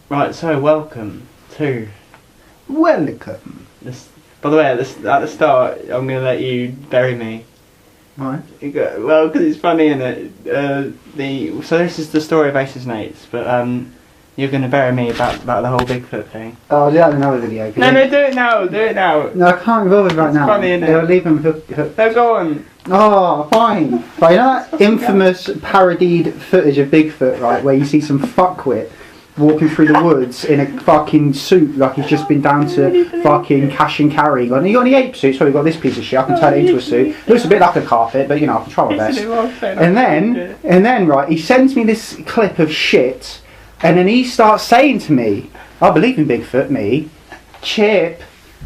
Right, so welcome to Welcome. this. By the way, at the start, I'm going to let you bury me. Right. Well, because it's funny, isn't it? So this is the story of Ace's Nates, but you're going to bury me about the whole Bigfoot thing. Oh, I'll do that in another video. No, do it now. Do it now. No, I can't be bothered right now. It's funny, isn't it? I'll leave him hook. No, go on. Oh, fine. But you know that infamous parodied footage of Bigfoot, right, where you see some fuckwit walking through the woods in a fucking suit like he's just been down to fucking cash and carry. Like, you got any ape suits? So you got this piece of shit. I can turn it into a suit. It looks a bit like a carpet, but you know, I can try my best. And then, right, he sends me this clip of shit, and then he starts saying to me, "I believe in Bigfoot, me. Chip,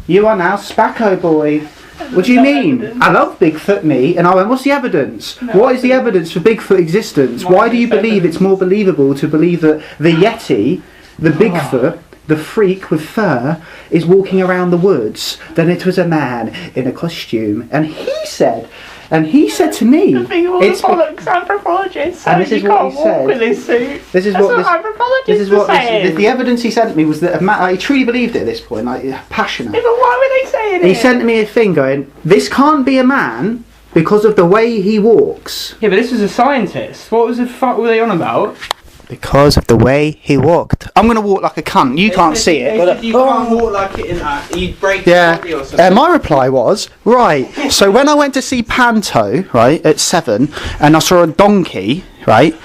you are now Spacko boy." What do you mean? Evidence. I love Bigfoot, me. And I went, what's the evidence? What is the evidence for Bigfoot existence? Why do you believe it's more believable to believe that the Yeti, the Bigfoot, the freak with fur, is walking around the woods than it was a man in a costume? And he said to me, it's bollocks, anthropologists. And this is what he said. With his suit. This is the evidence he sent me was that a man, he truly believed it at this point, like passionate. Yeah, but why were they saying it? He sent me a thing going, this can't be a man because of the way he walks. Yeah, but this was a scientist. What was the fuck were they on about? Because of the way he walked. I'm going to walk like a cunt. You can't see it. You can't walk like it in that. You'd break your body or something. My reply was, right, so when I went to see Panto, right, at 7, and I saw a donkey, right,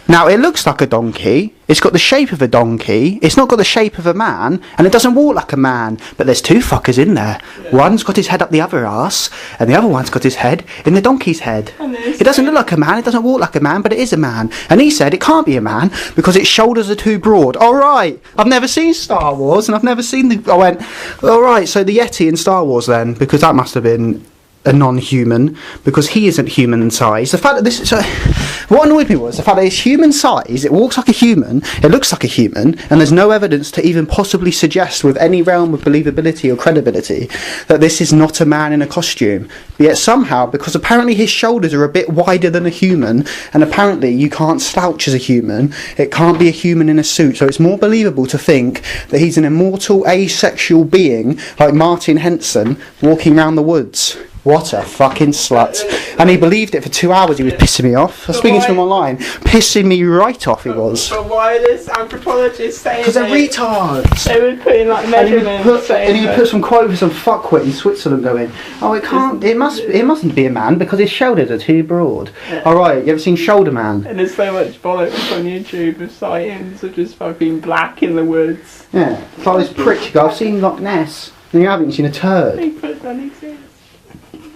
now it looks like a donkey, it's got the shape of a donkey, it's not got the shape of a man, and it doesn't walk like a man, but there's two fuckers in there. Yeah. One's got his head up the other arse, and the other one's got his head in the donkey's head. It doesn't look like a man, it doesn't walk like a man, but it is a man. And he said it can't be a man because its shoulders are too broad. Alright, I've never seen Star Wars, and I've never seen I went, alright, so the Yeti in Star Wars then, because that must have been a non-human, because he isn't human in size. The fact that what annoyed me was the fact that it's human size, it walks like a human, it looks like a human, and there's no evidence to even possibly suggest with any realm of believability or credibility that this is not a man in a costume. But yet somehow, because apparently his shoulders are a bit wider than a human, and apparently you can't slouch as a human, it can't be a human in a suit, so it's more believable to think that he's an immortal asexual being like Martin Henson walking around the woods. What a fucking slut. And he believed it for 2 hours. He was pissing me off. I was speaking to him online. Pissing me right off, he was. But why are this anthropologists saying because they're retards. They would put in like measurements. And he put some quote for some fuckwit in Switzerland going, oh, it can't, it mustn't be a man because his shoulders are too broad. Yeah. Alright, you ever seen Shoulder Man? And there's so much bollocks on YouTube of sightings of just fucking black in the woods. Yeah. It's like this prick you go, I've seen Loch Ness. And you haven't seen a turd. Bigfoot doesn't exist.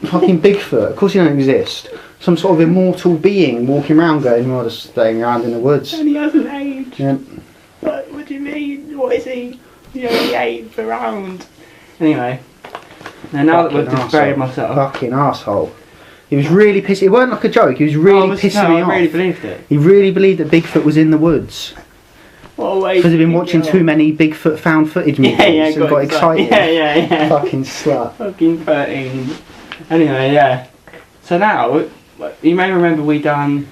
Fucking Bigfoot, of course he don't exist. Some sort of immortal being walking around going, well, just staying around in the woods. And he hasn't aged. Yeah. What do you mean? What is he? You know, he aged around. Anyway, now that we've just buried myself. Fucking arsehole. He was really pissed. It weren't like a joke, he was really pissing me off. I really believed it. He really believed that Bigfoot was in the woods. Because he'd been watching too many Bigfoot found footage movies and got excited. Yeah. Fucking slut. Fucking 13. Anyway, yeah. So now, you may remember we done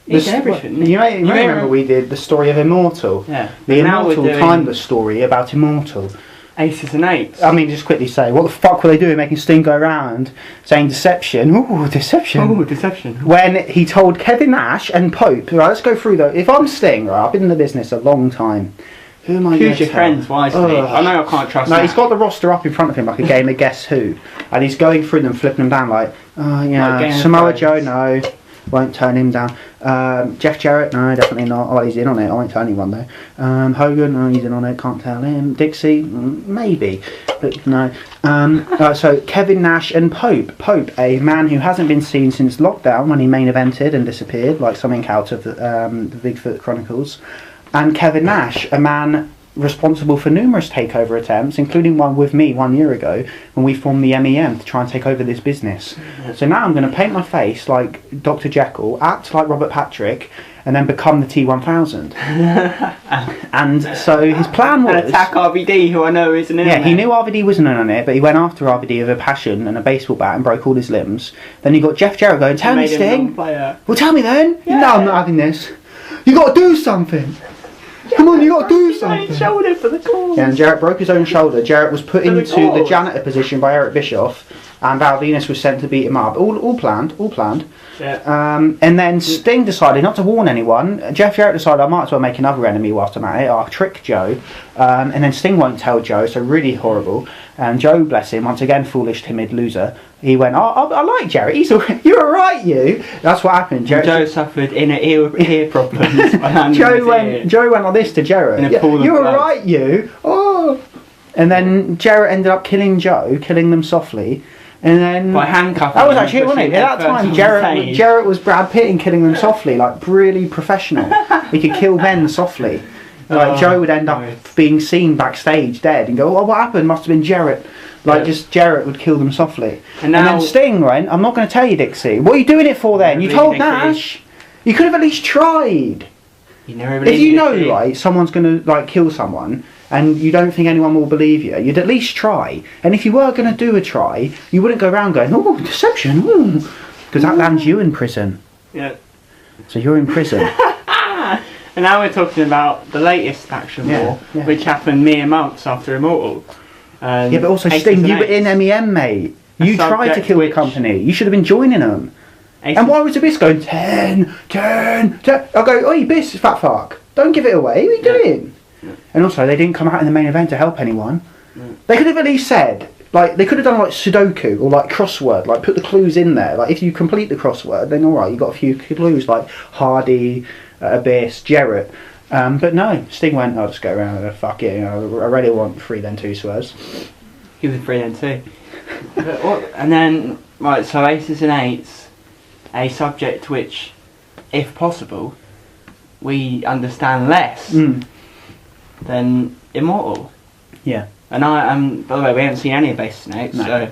everything. You may remember we did the story of Immortal. Yeah. The Immortal timeless story about Immortal. Aces and Eights. I mean, just quickly say, what the fuck were they doing making Sting go around saying deception? Ooh, deception. Ooh, deception. When he told Kevin Nash and Pope, right, let's go through though. If I'm Sting, right, I've been in the business a long time. Who am I? Choose your friends wisely. I know I can't trust him. He's got the roster up in front of him like a game of Guess Who. And he's going through them, flipping them down like, oh yeah, like Samoa Joe, no, won't turn him down. Jeff Jarrett, no, definitely not. Oh, he's in on it, I won't tell anyone though. Hogan, no, he's in on it, can't tell him. Dixie, maybe, but no. So Kevin Nash and Pope. Pope, a man who hasn't been seen since lockdown when he main evented and disappeared, like something out of the Bigfoot Chronicles. And Kevin Nash, a man responsible for numerous takeover attempts, including one with me 1 year ago when we formed the MEM to try and take over this business. So now I'm going to paint my face like Dr. Jekyll, act like Robert Patrick, and then become the T-1000. And so his plan was... And attack RVD, who I know isn't in it. Yeah, he knew RVD wasn't in on it, but he went after RVD with a passion and a baseball bat and broke all his limbs. Then you got Jeff Jarrett going, tell me, Sting. Well, tell me then. Yeah. No, I'm not having this. You got to do something. Come on, you got to do His own something. shoulder for the cause. Yeah, and Jarrett broke his own shoulder. Jarrett was put For the into the cause. janitor position by Eric Bischoff, and Val Venus was sent to beat him up. All planned. Yeah. And then Sting decided not to warn anyone. Jeff Jarrett decided I might as well make another enemy whilst I'm at it. I'll trick Joe. And then Sting won't tell Joe, so really horrible. And Joe, bless him, once again, foolish, timid loser. He went, I like Jarrett. You're alright, you. That's what happened. Joe suffered inner ear problems. Joe went like this to Jarrett. In a pool of You're blood. alright, you. Oh. And then Jarrett ended up killing Joe, killing them softly. And then by handcuffing. that was him actually it, and wasn't it? pushing At that him time, first on the Jarrett was Brad Pitt and killing them softly, like really professional. He could kill men softly. Like Joe would end up being seen backstage dead and go, "Oh, what happened? Must have been Jarrett." Like just Jarrett would kill them softly. And then Sting went, "I'm not going to tell you, Dixie. What are you doing it for then? You told Nash. You could have at least tried. If you know, right, someone's going to like kill someone." And you don't think anyone will believe you, you'd at least try. And if you were going to do a try, you wouldn't go around going, "Oh, deception," because that lands you in prison. Yeah. So you're in prison. And now we're talking about the latest faction war, which happened mere months after Immortal. Yeah, but also Sting, you were in MEM, mate. You tried to kill the company. You should have been joining them. And why was the Biss going 10, 10, 10? I'll go, "Oi, Biss, fat fuck. Don't give it away. What are you doing?" And also, they didn't come out in the main event to help anyone. They could have at least said, like, they could have done like Sudoku or like crossword, like put the clues in there. Like, if you complete the crossword, then alright, you got a few clues like Hardy, Abyss, Jarrett. But no, Sting went, "I'll just go around and fuck it. You know, I really want 3 then 2 swerves." He was 3 then 2. And then, right, so Aces and Eights, a subject which, if possible, we understand less than Immortal. Yeah. And by the way, we haven't seen any of Aces and Eights, so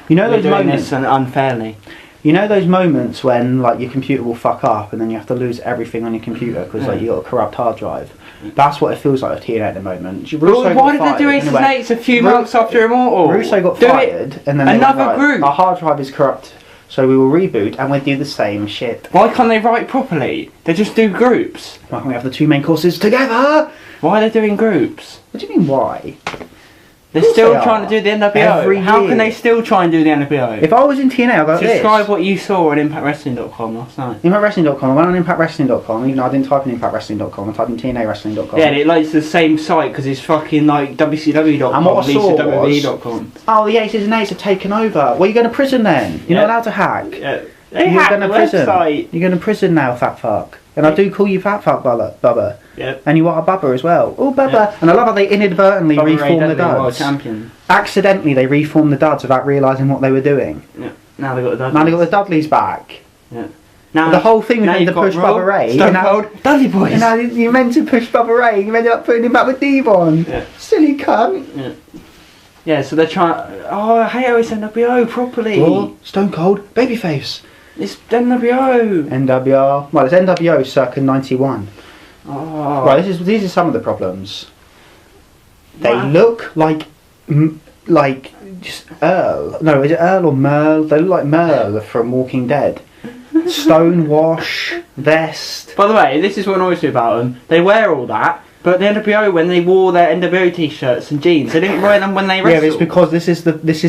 you know those doing moments this unfairly. You know those moments when like your computer will fuck up and then you have to lose everything on your computer because like you got a corrupt hard drive. That's what it feels like with TNA at the moment. Well, why did they do Aces and Eights a few months after Immortal? Russo got fired and then another group. Our hard drive is corrupt, so we will reboot and we'll do the same shit. Why can't they write properly? They just do groups. Why can't we have the 2 main courses together? Why are they doing groups? What do you mean why? They're still trying to do the NWO. How can they still try and do the NWO? If I was in TNA, I'd go describe what you saw on ImpactWrestling.com last night. ImpactWrestling.com. I went on ImpactWrestling.com, even though I didn't type in ImpactWrestling.com, I typed in TNAWrestling.com. Yeah, and it likes the same site because it's fucking like WCW.com. And what I saw WWE.com. Oh, the Aces and Eights have taken over. Well, you're going to prison then. You're not allowed to hack. Yeah. You're going to prison. Website. You're going to prison now, fat fuck. And I do call you fat fuck, Bubba. Yep. And you are a Bubba as well. Oh, Bubba. Yep. And I love how they inadvertently reformed the duds. World champion. Accidentally, they reformed the duds without realising what they were doing. Yeah. Now they got the Dudleys. Now they got the Dudleys back. Yeah. Now the whole thing was meant to push Bubba Ray. Stone Cold, Dudley Boys. And now you meant to push Bubba Ray. You ended up putting him back with Devon. Yeah. Silly cunt. Yeah. Yeah. So they're trying. Oh, hey, it's NWO properly. Oh, Stone Cold, babyface. It's NWO. NWR. Well, it's NWO circa 91. Oh. Right, these are some of the problems. They look like just Earl. No, is it Earl or Merle? They look like Merle from Walking Dead. Stonewash, vest. By the way, this is what annoys me about them. They wear all that, but the NWO, when they wore their NWO t-shirts and jeans, they didn't wear them when they wrestled. Yeah, it's because this is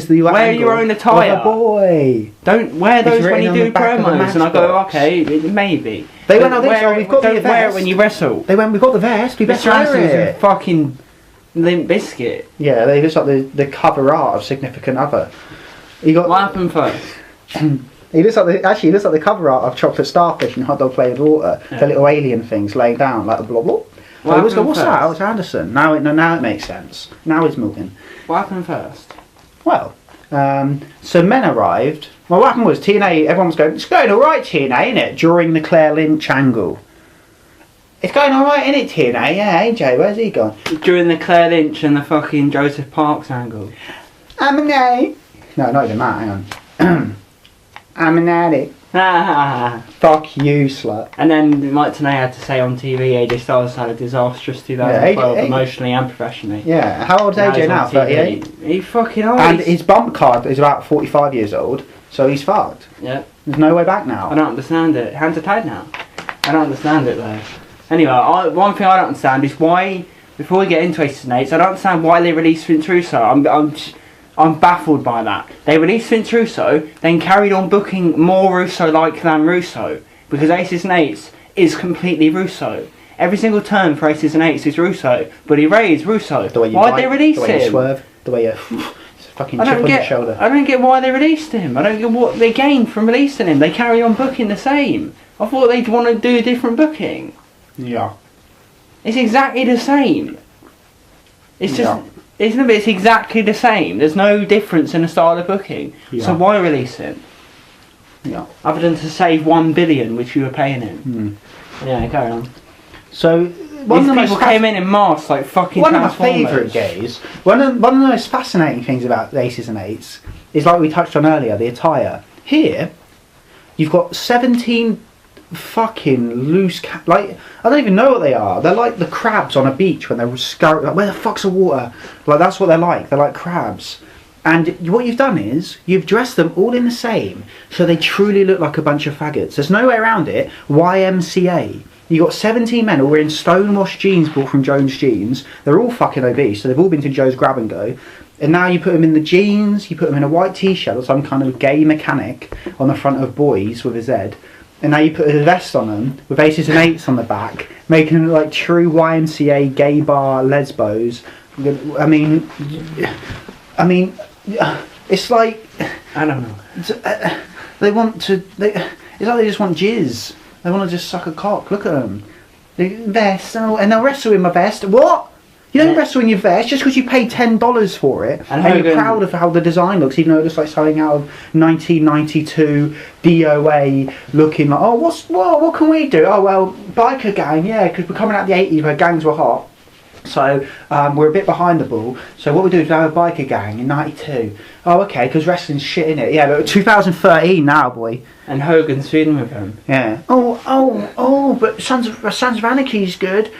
the wear your own attire. Oh boy, don't wear those when you do promos. And I go, okay, maybe. They went on this. We've got the vest. Wear it when you wrestle. They went. We've got the vest. We better wear it. Fucking Limp Bizkit. Yeah, they look like the cover art of Significant Other. What happened first? He looks like the cover art of Chocolate Starfish and Hot Dog Flavoured Water. Yeah. The little alien things laying down like a blob blob. So what's that? Oh, it's Anderson. Now it makes sense. Now it's moving. What happened first? Well, so men arrived. Well, what happened was TNA. Everyone was going, "It's going all right, TNA, innit?" During the Claire Lynch angle. It's going all right, innit, TNA? Yeah, AJ, where's he gone? During the Claire Lynch and the fucking Joseph Parks angle. I'm an addict. No, not even that. Hang on. I'm an addict. Fuck you, slut. And then Mike Tenay had to say on TV, AJ Styles had a disastrous 2012, emotionally and professionally. Yeah, how old is AJ now? 38? He's fucking old. And his bump card is about 45 years old, so he's fucked. Yeah. There's no way back now. I don't understand it. Hands are tied now. I don't understand it though. Anyway, one thing I don't understand is why, before we get into Aces and Eights, I don't understand why they released Vince Russo. I'm baffled by that. They released Vince Russo, then carried on booking more Russo-like than Russo, because Aces and Eights is completely Russo. Every single turn for Aces and Eights is Russo. Buddy Ray is Russo. Why'd they release him? The way you swerve, the way you fucking chip on your shoulder. I don't get why they released him. I don't get what they gained from releasing him. They carry on booking the same. I thought they'd want to do a different booking. Yeah. It's exactly the same. It's just, isn't it? It's exactly the same. There's no difference in the style of booking. Yeah. So why release it? Yeah. Other than to save $1 billion, which you were paying him. Yeah, carry on. So These people came in masks like fucking one of my Transformers. favourite days. One of the most fascinating things about Aces and Eights is, like we touched on earlier, the attire. Here, you've got 17 fucking loose like, I don't even know what they are. They're like the crabs on a beach when they're scurrying, like, where the fuck's the water? Like, that's what they're like. They're like crabs. And what you've done is you've dressed them all in the same, so they truly look like a bunch of faggots. There's no way around it. YMCA. You got 17 men all wearing stonewashed jeans bought from Jones Jeans. They're all fucking obese, so they've all been to Joe's Grab and Go. And now you put them in the jeans, you put them in a white t-shirt or some kind of gay mechanic on the front of Boys with a Z. And now you put a vest on them with Aces and Eights on the back, making them look like true YMCA gay bar lesbos. I mean, it's like, I don't know. They want to. It's like they just want jizz. They want to just suck a cock. Look at them. Vest, and they'll wrestle in my vest. What? You don't wrestle in your vest just because you paid $10 for it, and you're proud of how the design looks, even though it looks like something out of 1992 DOA, looking like, oh, what can we do? Oh well, biker gang, yeah, because we're coming out of the 80s where gangs were hot. So we're a bit behind the ball. So what we do is we have a biker gang in '92. Oh, okay, because wrestling's shit, in it. Yeah, but 2013 now, boy. And Hogan's feuding with him. Yeah. But Sons of Anarchy's good.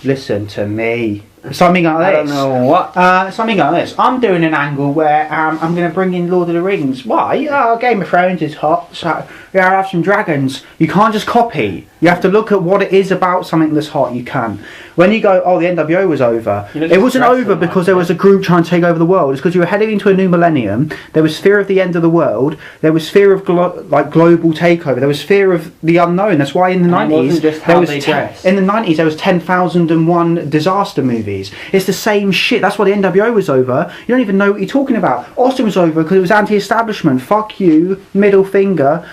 Listen to me. Something like this. I don't know what. Something like this. I'm doing an angle where I'm going to bring in Lord of the Rings. Why? Oh, Game of Thrones is hot, so yeah, I have some dragons. You can't just copy. You have to look at what it is about something that's hot. You can. When you go, oh, the NWO was over. It wasn't over because there was a group trying to take over the world. It's because you were heading into a new millennium. There was fear of the end of the world. There was fear of global takeover. There was fear of the unknown. That's why in the 90s in the 90s there was 10,001 disaster movies. It's the same shit. That's why the NWO was over. You don't even know what you're talking about. Austin was over because it was anti-establishment. Fuck you, middle finger,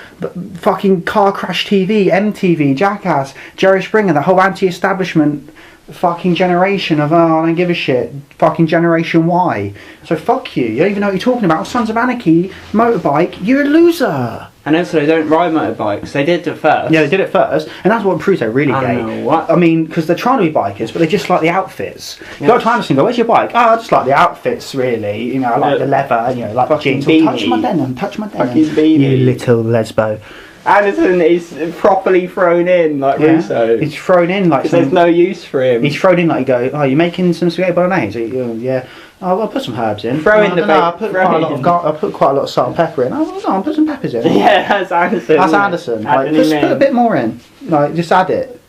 fucking car crash TV, MTV, Jackass, Jerry Springer, the whole anti-establishment fucking generation of, oh, I don't give a shit, fucking Generation Y. So fuck you. You don't even know what you're talking about. Sons of Anarchy, motorbike, you're a loser. And also they don't ride motorbikes. They did it first. Yeah, they did it first, and that's what proves they're really gay. I know what. I mean, because they're trying to be bikers, but they just like the outfits. You got time to go, where's your bike? Oh, I just like the outfits, really. You know, I like the leather, you know, like the jeans. Touch my denim, touch my denim. Fucking beanie. You little lesbo. Anderson is properly thrown in like Russo. He's thrown in like there's no use for him. He's thrown in like, you go, oh, you're making some spaghetti bolognese? Yeah. Oh, I'll put some herbs in. I put quite a lot of salt and pepper in. Oh, no, I'll put some peppers in. Yeah, that's Anderson. That's Anderson. Like, just put a bit more in. Like, just add it.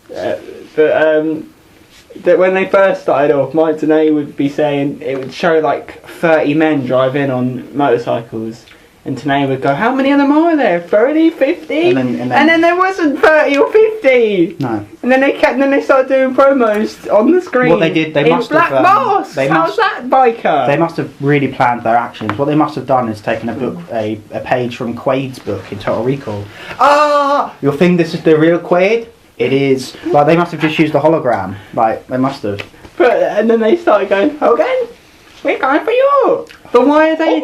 That when they first started off, Mike Tenay would be saying it would show like 30 men drive in on motorcycles. And Tenay would go, how many of them are there? 30, 50? And then there wasn't 30 or 50. No. And then they started doing promos on the screen. What they did, they must have... masks! How's that, biker? They must have really planned their actions. What they must have done is taken a page from Quaid's book in Total Recall. Ah! You'll think this is the real Quaid? It is. Like, they must have just used the hologram. Like, they must have. And then they started going, okay, we're going for you. But why are they...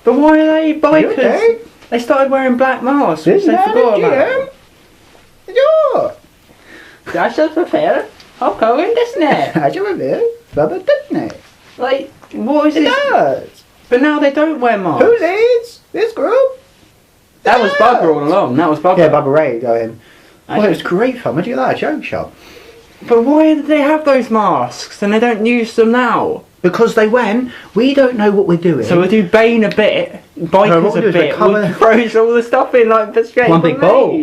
But why are they bikers? Okay? They started wearing black masks, which they forgot about. Ja! That's just fair. Hulk Hogan, doesn't it? That's just fair. Bubba, doesn't it? Like, what is it? It does. But now they don't wear masks. Who's this? This group? That was Bubba all along. That was Bubba. Yeah, Bubba Ray going. Well, it was great fun. Where'd you get that? A joke shop. But why did they have those masks and they don't use them now? Because they went, we don't know what we're doing. So we'll do Bane a bit, Bikers a bit, we'll throw all the stuff in like the straight one big bowl.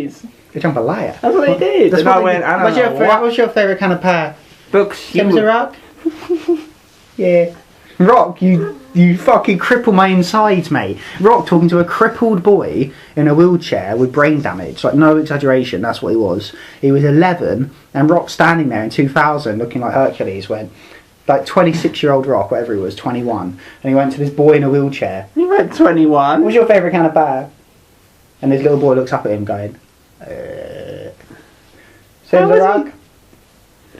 You're jambalaya. That's what he did. That's And what I they went, did. I don't know what. What's your favourite kind of pear? Books. Tim's a rock? Yeah. Rock, you fucking cripple my insides, mate. Rock talking to a crippled boy in a wheelchair with brain damage. Like, no exaggeration, that's what he was. He was 11, and Rock standing there in 2000 looking like Hercules went, like 26-year-old Rock, whatever he was, 21. And he went to this boy in a wheelchair. He went 21. What's your favourite kind of pear? And this little boy looks up at him going, Tim's a rock?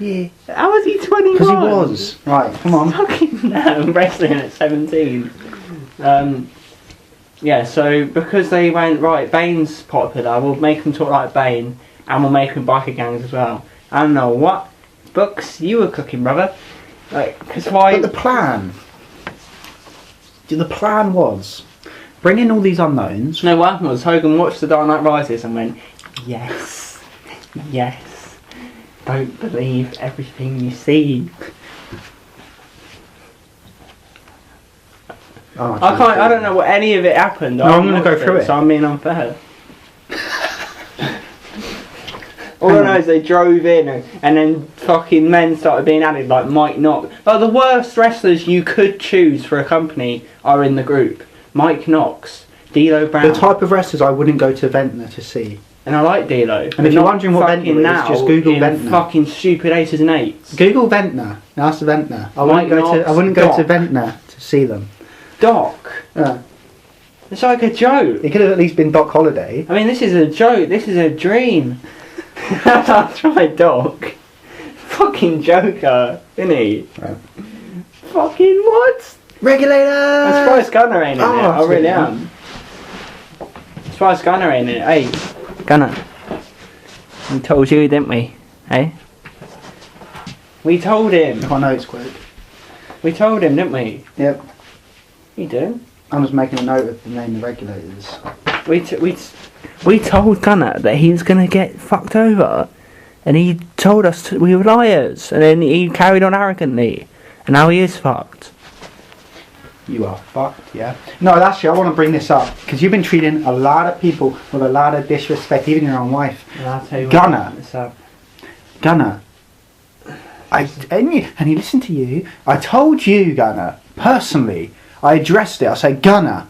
Yeah. How was he 21? Because he was. Right, come on. Fucking no, wrestling at 17. Yeah, so because they went, right, Bane's popular, we'll make them talk like Bane, and we'll make them biker gangs as well. I don't know what books you were cooking, brother. Like, because why... But the plan was, bring in all these unknowns. No, what happened was Hogan watched The Dark Knight Rises and went, yes, yes. Don't believe everything you see. Oh, I don't know what any of it happened. No, I'm going to go through it. So I'm being unfair. All I know is they drove in and then fucking men started being added like Mike Knox. Like the worst wrestlers you could choose for a company are in the group. Mike Knox, D'Lo Brown. The type of wrestlers I wouldn't go to Ventnor to see. And I like D'Lo. And if you're wondering what Ventnor is, now, just Google Ventnor. Fucking stupid aces and eights. Google Ventnor. Ask the Ventnor. I Mike wouldn't go Knox, to Doc. Ventnor to see them. Doc. It's like a joke. It could have at least been Doc Holliday. I mean, this is a joke. This is a dream. I'll try Doc. Fucking joker, isn't he? Right. Fucking what? Regulator. I'm surprised Gunner ain't in it. I really absolutely. am. Surprised Gunner ain't in it. Hey, Gunner. We told you, didn't we? Hey? We told him. I know it's quick. We told him, didn't we? Yep. You do. I'm just making a note of the name of the regulators. We told Gunner that he was gonna get fucked over, and he told us we were liars, and then he carried on arrogantly, and now he is fucked. You are fucked, yeah. No, actually, I want to bring this up because you've been treating a lot of people with a lot of disrespect, even your own wife. And I'll tell you Gunner. what, Gunner. And he listened to you. I told you, Gunner, personally. I addressed it. I said, Gunner,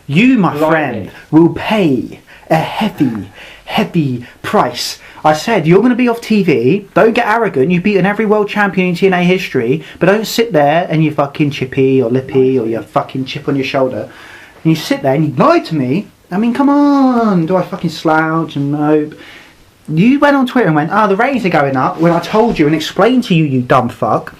you, my friend, will pay a heavy price. I said, you're going to be off TV. Don't get arrogant. You've beaten every world champion in TNA history. But don't sit there and you're fucking chippy or lippy or your fucking chip on your shoulder. And you sit there and you lie to me. I mean, come on. Do I fucking slouch and mope? You went on Twitter and went, the ratings are going up. When I told you and explained to you, you dumb fuck,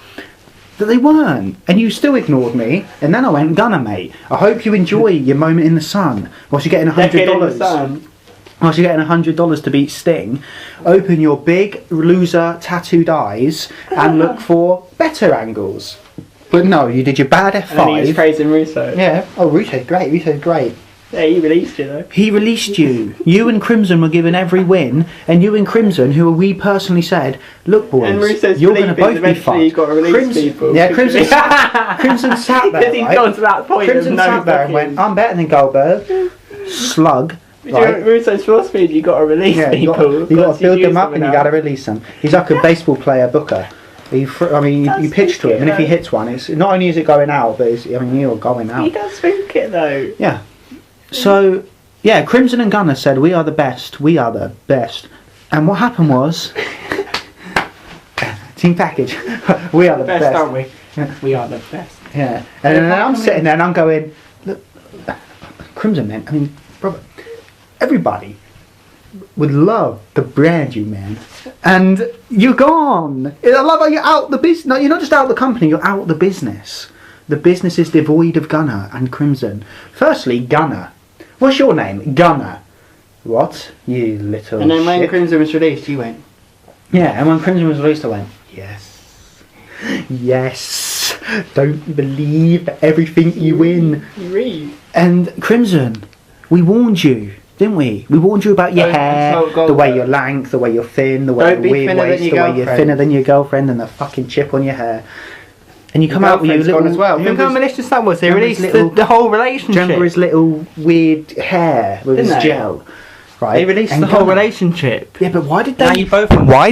that they weren't. And you still ignored me. And then I went, Gunner, mate, I hope you enjoy your moment in the sun. Whilst you're getting $100. Whilst you're getting $100 to beat Sting, open your big loser tattooed eyes and look for better angles. But no, you did your bad F5. And then he was praising Russo. Yeah. Oh, Russo's great. Russo's great. Yeah, he released you though. He released you. You and Crimson were given every win, and you and Crimson, who we personally said, look boys, you're going to both be fucked. You've got to release people. Yeah, Crimson sat there, Because he's right? gone to that point. Crimson sat there and went, I'm better than Goldberg. Slug. Right. Russo's philosophy is you got to release people. You got to build them up and you got to release them. He's like a baseball player booker. You pitch to him, and if he hits one, it's not only is it going out, but you're going out. He does think it though. Yeah. So, yeah, Crimson and Gunner said, we are the best, we are the best. And what happened was, team package, we are the best. Aren't we? Yeah. We are the best. Yeah. And then I'm sitting there and I'm going, look, Crimson, man, I mean, brother, everybody would love the brand you, man. And you're gone. I love how you're out the business. No, you're not just out the company, you're out the business. The business is devoid of Gunner and Crimson. Firstly, Gunner. What's your name? Gunner. What? You little And then when shit. Crimson was released, you went. Yeah, and when Crimson was released, I went, yes. Yes. Don't believe everything you win. You read. And Crimson, we warned you, didn't we? We warned you about your hair, the way you're lank, the way you're thin, the way you're weird waist, the way you're thinner than your girlfriend, and the fucking chip on your hair. And you come out with your little... as well. Think how malicious that was. They released the whole relationship. Remember his little weird hair with his gel? right? They released and the whole Gunner. relationship. Yeah, but why did Now they? you both Why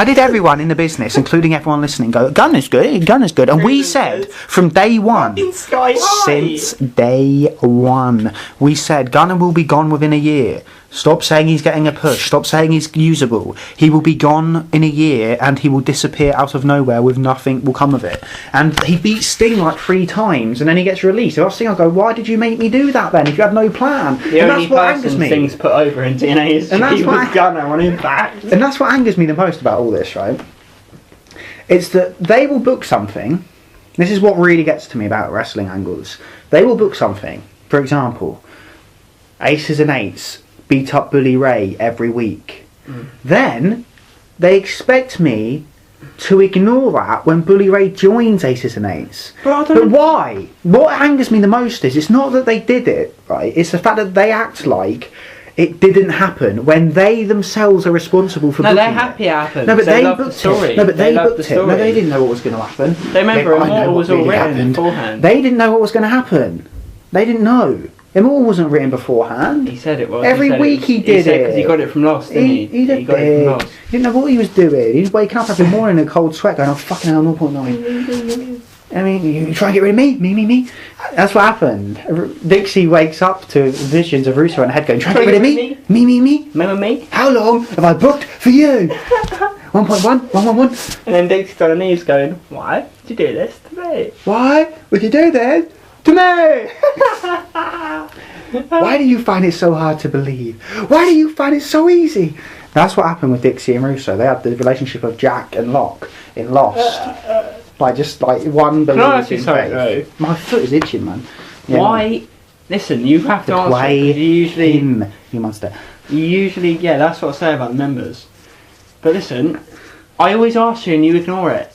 did everyone in the business, including everyone listening, go, Gunner's good, Gunner's good? And we said from day one, since day one, we said Gunner will be gone within a year. Stop saying he's getting a push. Stop saying he's usable. He will be gone in a year and he will disappear out of nowhere with nothing will come of it. And he beat Sting like 3 times and then he gets released. So I was thinking, I go, why did you make me do that then if you had no plan? The and only that's what angers person me. things put over in DNA is And that's he what was Gunner on Impact. And that's what angers me the most about all this, right? It's that they will book something. This is what really gets to me about wrestling angles. They will book something. For example, Aces and Eights beat up Bully Ray every week. Then they expect me to ignore that when Bully Ray joins Aces and Eights. But why? What angers me the most is it's not that they did it, right? It's the fact that they act like it didn't happen when they themselves are responsible for booking they're happy it happened. No, but they love booked the story. it. No, but they love booked the it. story. No, they didn't know what was going to happen. They remember I know Immortal what was all really written happened. beforehand. They didn't know what was going to happen. They didn't know. Immortal wasn't written beforehand. He said it was. Every week he did it. Because he got it from Lost, didn't he? He got it from Lost. He didn't know what he was doing. He was waking up every morning in a cold sweat going, oh, fucking hell, 0.9. I mean, you try and get rid of me. Me. That's what happened. Dixie wakes up to visions of Russo in her head going, try and get rid of me. Me. Remember me? How long have I booked for you? 1.1. And then Dixie's on her knees going, why did you do this to me? Why would you do this to me? Why do you find it so hard to believe? Why do you find it so easy? That's what happened with Dixie and Russo. They had the relationship of Jack and Locke in Lost. Just one believes in faith. My foot is itching, man. Yeah, why? Man. Listen, you have to answer. You usually, you monster. Yeah, that's what I say about the members. But listen, I always ask you and you ignore it.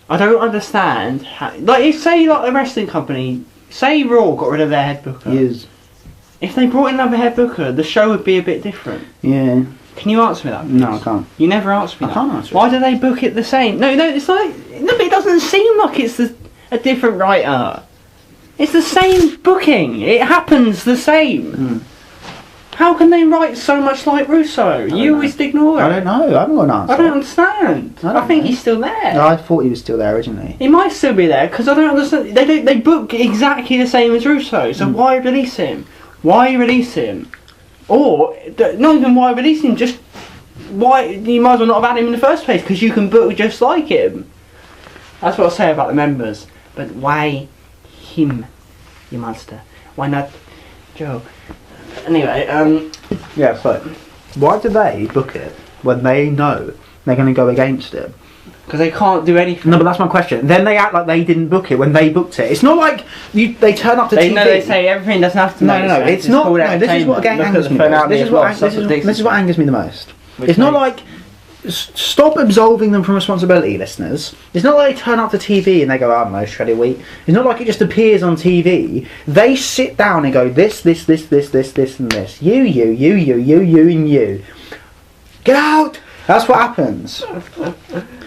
I don't understand how, if say a wrestling company, say Raw got rid of their head booker. Yes. If they brought in another head booker, the show would be a bit different. Yeah. Can you answer me that, please? No, I can't. You never answer me that. I can't answer it. Why do they book it the same? No, it's like... No, but it doesn't seem like it's a different writer. It's the same booking. It happens the same. How can they write so much like Russo? You always ignore it. I don't know. I haven't got an answer. I don't understand. I think he's still there. No, I thought he was still there originally. He might still be there, because I don't understand. They book exactly the same as Russo, so why release him? Why release him? Or, not even why release him, just why you might as well not have had him in the first place, because you can book just like him. That's what I say about the members. But why him, you monster? Why not Joe? Anyway, Yeah, so why do they book it when they know they're going to go against it? because they can't do anything. No, but that's my question. Then they act like they didn't book it when they booked it. It's not like they turn up to TV. No, they say everything doesn't have to make No, sense. it's not. called No, this is what entertainment. angers me. Look at the finale This as well, is what angers me the most. Which It's not like stop absolving them from responsibility, listeners. It's not like they turn up to TV and they go, I don't know, shredded wheat. It's not like it just appears on TV. They sit down and go, this, and this. You, and you. Get out! That's what happens.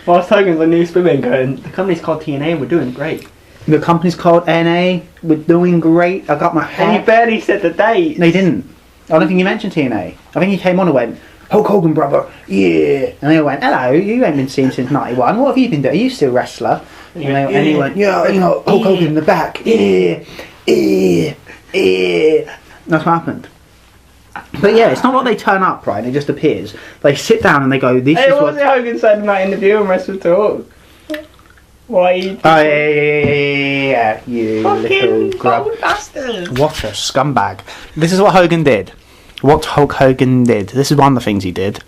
Whilst Hogan's on News Women going, the company's called TNA, we're doing great. The company's called NA. We're doing great. I got my And you head. barely said the date. No, he didn't. I don't think he mentioned TNA. I think he came on and went, Hulk Hogan, brother, yeah. And they all went, hello, you ain't been seen since 91. What have you been doing? Are you still a wrestler? And he went, yeah, you know, Hulk Hogan in the back. Yeah. That's what happened. But yeah, it's not like they turn up, right, and it just appears. They sit down and they go, this Hey, is what what... was it Hogan said in that interview on Wrestle Talk? Why you... Oh, yeah, you little fucking grub. gold bastard. What a scumbag. This is what Hogan did. What Hulk Hogan did. This is one of the things he did.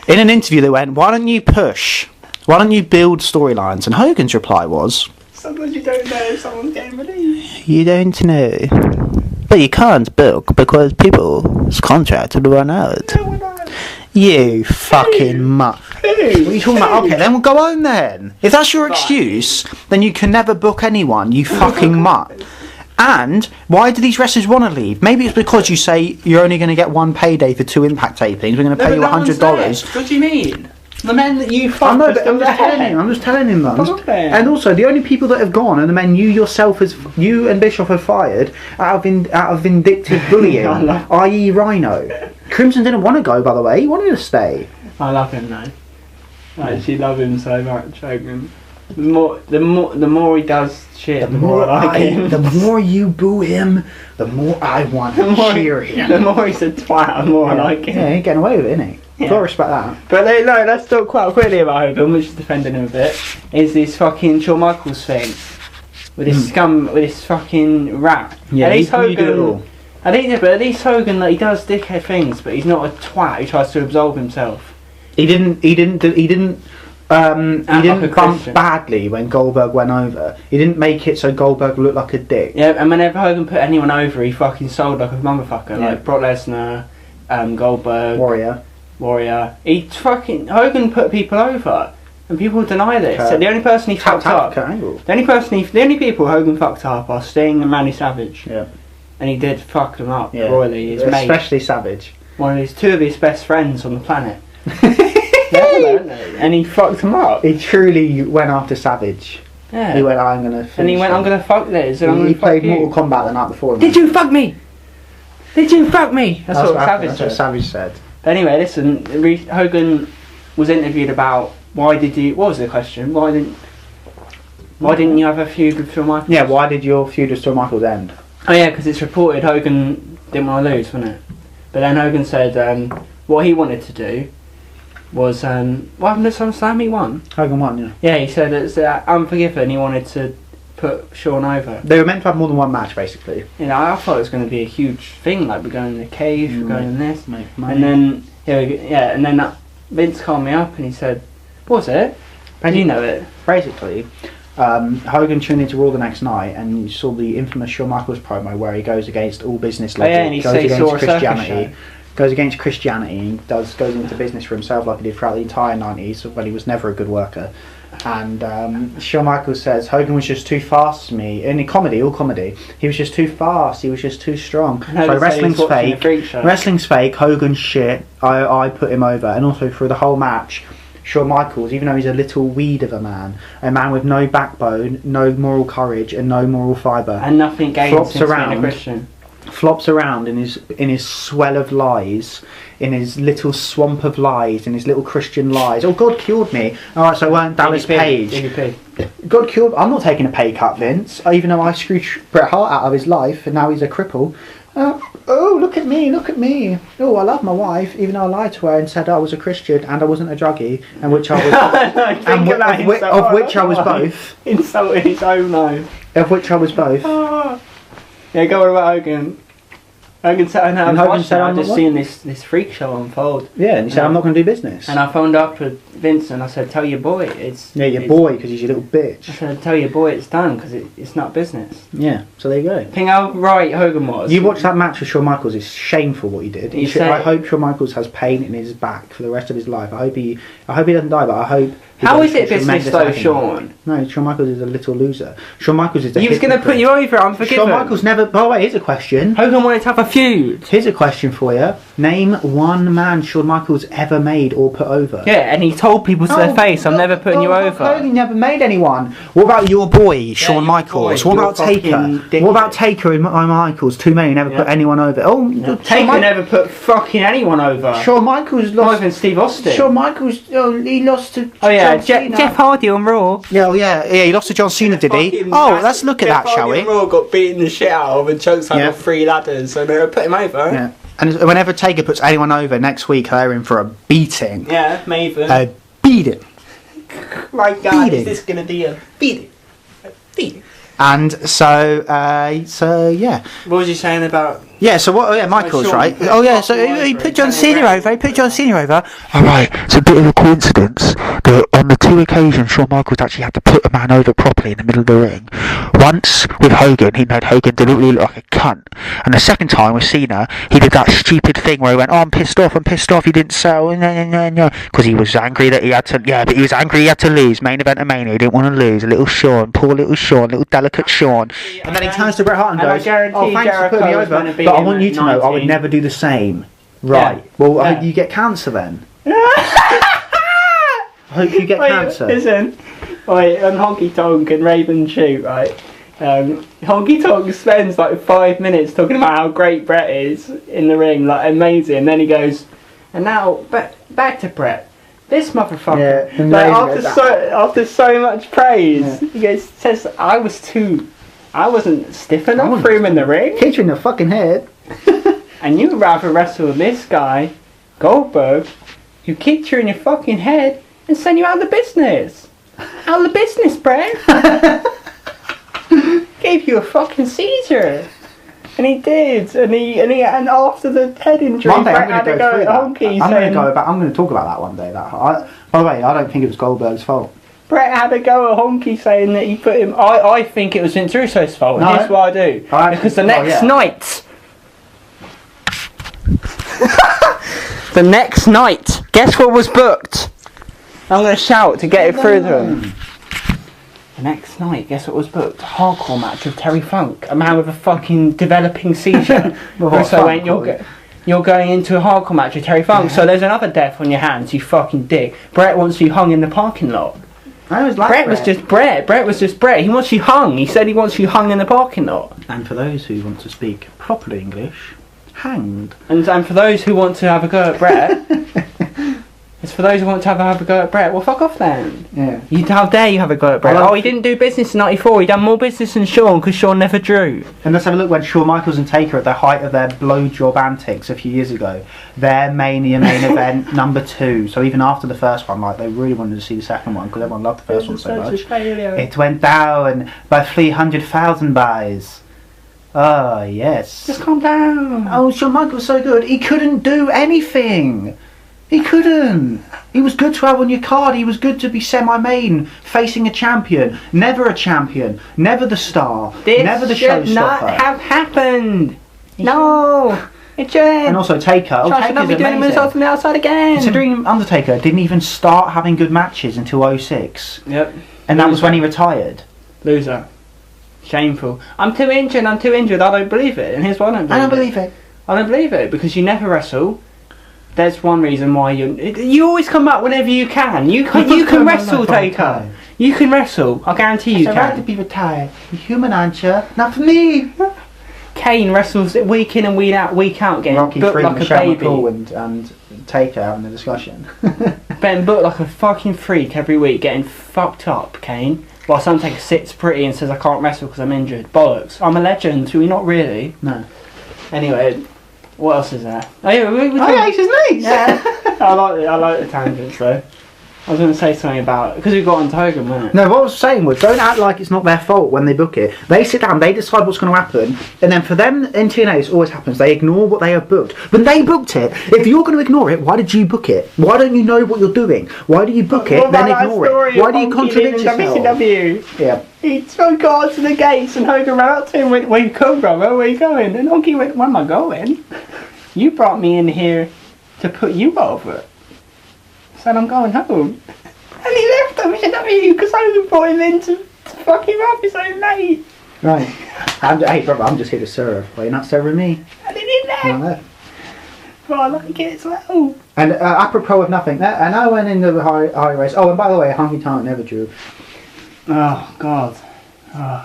In an interview they went, why don't you push? Why don't you build storylines? And Hogan's reply was... Sometimes you don't know if someone's getting released. You don't know. But you can't book because people's contracts will run out. No, we're not. You fucking mutt. What are you talking about? Okay, then we'll go home then. If that's your excuse, then you can never book anyone, you fucking mutt. And why do these wrestlers want to leave? Maybe it's because you say you're only going to get one payday for 2 Impact tapings. We're going to pay you $100. What do you mean? The men that you I fucked know, are but still I'm just telling him that. Okay. And also, the only people that have gone are the men you and Bischoff have fired out of vindictive bullying, i.e. Rhino. Crimson didn't want to go, by the way. He wanted to stay. I love him though. I actually love him so much, Hogan. The more he does shit, the more I like him. The more you boo him, the more I want to cheer him. The more he's a twat, the more I like him. Yeah, he's getting away with it, isn't he? Yeah. Gotta respect that. But no, let's talk quite quickly about Hogan, which is defending him a bit. Is this fucking Shawn Michaels thing with this scum, with this fucking rat? Yeah, at least you do it all. I think, but at least Hogan, like, he does dickhead things, but he's not a twat who tries to absolve himself. He didn't bump Christian. badly when Goldberg went over. He didn't make it so Goldberg looked like a dick. Yeah, and whenever Hogan put anyone over, he fucking sold like a motherfucker. Yeah. Like Brock Lesnar, Goldberg, Warrior. Hogan put people over, and people deny this. So the only person he fucked up, the only people Hogan fucked up are Sting and Randy Savage. Yeah. And he did fuck them up royally. His mate, especially Savage. Two of his best friends on the planet. And he fucked him up. He truly went after Savage. Yeah. He went, I'm gonna finish and he went, I'm gonna fuck this. And he played Mortal Kombat the night before. Did you fuck me? Did you fuck me? That's what Savage said. But anyway, listen, Hogan was interviewed about what was the question? Why didn't you have a feud with Phil Michaels? Yeah, why did your feud with Phil Michaels end? Oh yeah, because it's reported Hogan didn't want to lose, wasn't it? But then Hogan said what he wanted to do was what happened at SummerSlam? He won. Hogan won, yeah. Yeah, he said it's Unforgiven. He wanted to put Shawn over. They were meant to have more than one match, basically. You know, I thought it was going to be a huge thing. Like we're going in the cage, we're going in this, make money. and then and then Vince called me up and he said, "What was it? And you know it." Basically, Hogan tuned into Raw the next night and you saw the infamous Shawn Michaels promo where he goes against all business logic, and he goes says against Christianity, goes against Christianity, and goes into business for himself like he did throughout the entire 90s when he was never a good worker. And Shawn Michaels says Hogan was just too fast for me. In comedy, all comedy, he was just too fast. He was just too strong. So wrestling's fake. Wrestling's fake. Hogan's shit. I put him over. And also through the whole match, Shawn Michaels, even though he's a little weed of a man with no backbone, no moral courage, and no moral fibre, and nothing gains since being a Christian. Flops around in his swell of lies, in his little swamp of lies, in his little Christian lies. Oh, God cured me. Alright, so I weren't Dallas Page. God cured. I'm not taking a pay cut, Vince. Even though I screwed Bret Hart out of his life, and now he's a cripple. Oh, look at me, look at me. Oh, I love my wife, even though I lied to her and said I was a Christian and I wasn't a druggie, and which I was, of which I was both. Insulting his own life. Of which I was both. Yeah, go on about Hogan. Hogan said, I'm just seeing this freak show unfold. Yeah, and he said, I'm not going to do business. And I phoned up with Vince and I said, tell your boy it's... Yeah, your boy, because he's your little bitch. I said, tell your boy it's done, because it's not business. Yeah, so there you go. Think how right Hogan was. You watch that match with Shawn Michaels, it's shameful what he did. I hope Shawn Michaels has pain in his back for the rest of his life. I hope he doesn't die, but I hope... How is it business though, Shawn? No, Shawn Michaels is a little loser. Shawn Michaels is the He was going to put you over, Unforgiven. Shawn Michaels never... By the way, here's a question. Hogan wanted to have a feud. Here's a question for you. Name one man Shawn Michaels ever made or put over. Yeah, and he told people to their face, I'm never putting you over. He never made anyone. What about your boy, Shawn Michaels? What about Taker? What about Taker and Michaels? Too many, never put anyone over. Oh, Taker never put fucking anyone over. Shawn Michaels lost... Not even Steve Austin. Shawn Michaels, he lost to... Oh yeah, Jeff Hardy on Raw. Yeah, he lost to John Cena, did he? Oh, let's look at that, shall we? Jeff Hardy on Raw got beaten the shit out of and choked off 3 ladders, so they put him over. Yeah. And whenever Taker puts anyone over next week, they're in for a beating. Yeah, Maven. A beating. My God, is this going to be a beating? A beating. And so yeah. What was you saying about... Yeah, so what? Oh yeah, Michaels, right? Oh yeah, so he put John Cena over. All right, it's a bit of a coincidence that on the 2 occasions Shawn Michaels actually had to put a man over properly in the middle of the ring. Once with Hogan, he made Hogan deliberately look like a cunt, and the second time with Cena, he did that stupid thing where he went, "Oh, I'm pissed off. He didn't sell, because he was angry that he had to. Yeah, but he was angry he had to lose. Main event of Mania, he didn't want to lose. A little Shawn, poor little Shawn, little delicate Shawn." And then he turns to Bret Hart and goes, "Oh, thanks for putting me over. But I want you to know, I would never do the same." Right. Yeah. Well, I hope you get cancer then. I hope you get cancer. Listen, on Honky Tonk and Raven Shoot, right? Honky Tonk spends like 5 minutes talking about how great Brett is in the ring, like amazing. And then he goes, and now back to Brett. This motherfucker. Yeah, like after so much praise, he goes, says I wasn't stiff enough for him in the ring. Hit you in the fucking head. And you'd rather wrestle this guy, Goldberg, who kicked you in your fucking head and send you out of the business. Out of the business, Brett. Gave you a fucking Caesar. And he did. And after the head injury, Brett had to go at Honky. I'm going to talk about that one day. By the way, I don't think it was Goldberg's fault. Brett had to go at Honky saying that he put him. I think it was Vince Russo's fault. And here's what I do. Because the next night. The next night, guess what was booked? I'm going to shout to get it through to him. The next night, guess what was booked? A hardcore match with Terry Funk, a man with a fucking developing seizure. So went, you're going into a hardcore match with Terry Funk, so there's another death on your hands, you fucking dick. Brett wants you hung in the parking lot. Brett was just Brett. Brett was just Brett. He wants you hung. He said he wants you hung in the parking lot. And for those who want to speak properly English, hanged. And for those who want to have a go at Brett, it's for those who want to have a go at Brett. Well, fuck off then. Yeah. How dare you have a go at Brett? He didn't do business in '94. He done more business than Shawn because Shawn never drew. And let's have a look when Shawn Michaels and Taker at the height of their blowjob antics a few years ago. Their Mania main event number 2. So even after the first one, like they really wanted to see the second one because everyone loved the first one so much. It went down by 300,000 buys. Oh yes. Just calm down. Oh, Shawn Michaels was so good. He couldn't do anything. He couldn't. He was good to have on your card. He was good to be semi-main, facing a champion. Never a champion. Never the star. Never the showstopper. This should not have happened. No. It shouldn't. And also Taker. I should not be doing moonsaults from the outside again. Considering Undertaker didn't even start having good matches until 06. Yep. And that was when he retired. Loser. Shameful. I'm too injured. I don't believe it. And here's why I don't believe it. I don't believe it because you never wrestle. There's one reason why you always come back whenever you can. You can wrestle, Taker. You can wrestle. I guarantee you can. I'd like to be retired. You're human, aren't you? Not for me. Kane wrestles week in and week out, getting Rocky booked like a baby. And Taker in the discussion. Getting booked like a fucking freak every week, getting fucked up, Kane. While Undertaker sits pretty and says I can't wrestle because I'm injured. Bollocks. I'm a legend. Are we not really? No. Anyway. What else is there? Oh yeah, Ace's nice. Yeah, I like the tangents though. I was going to say something about because we got on Hogan, wasn't it? No, what I was saying was don't act like it's not their fault when they book it. They sit down, they decide what's going to happen, and then for them in TNA it always happens. They ignore what they have booked. But they booked it. If you're going to ignore it, why did you book it? Why don't you know what you're doing? Why do you book it then ignore it? Why do you contradict yourself? WCW. Yeah. He got to the gates and Hogan ran up to him and went, "Where you going, brother? Where you going?" And Honky went, "Where am I going? You brought me in here to put you over." Said, "I'm going home." And he left WCW because Hogan brought him in to fuck him up his own mate. Right. Hey, brother, I'm just here to serve. Well, you're not serving me. And then he left. But I like it as well. And apropos of nothing, and I went into the high race. Oh, and by the way, Honky Tonk never drew. Oh, God. Oh.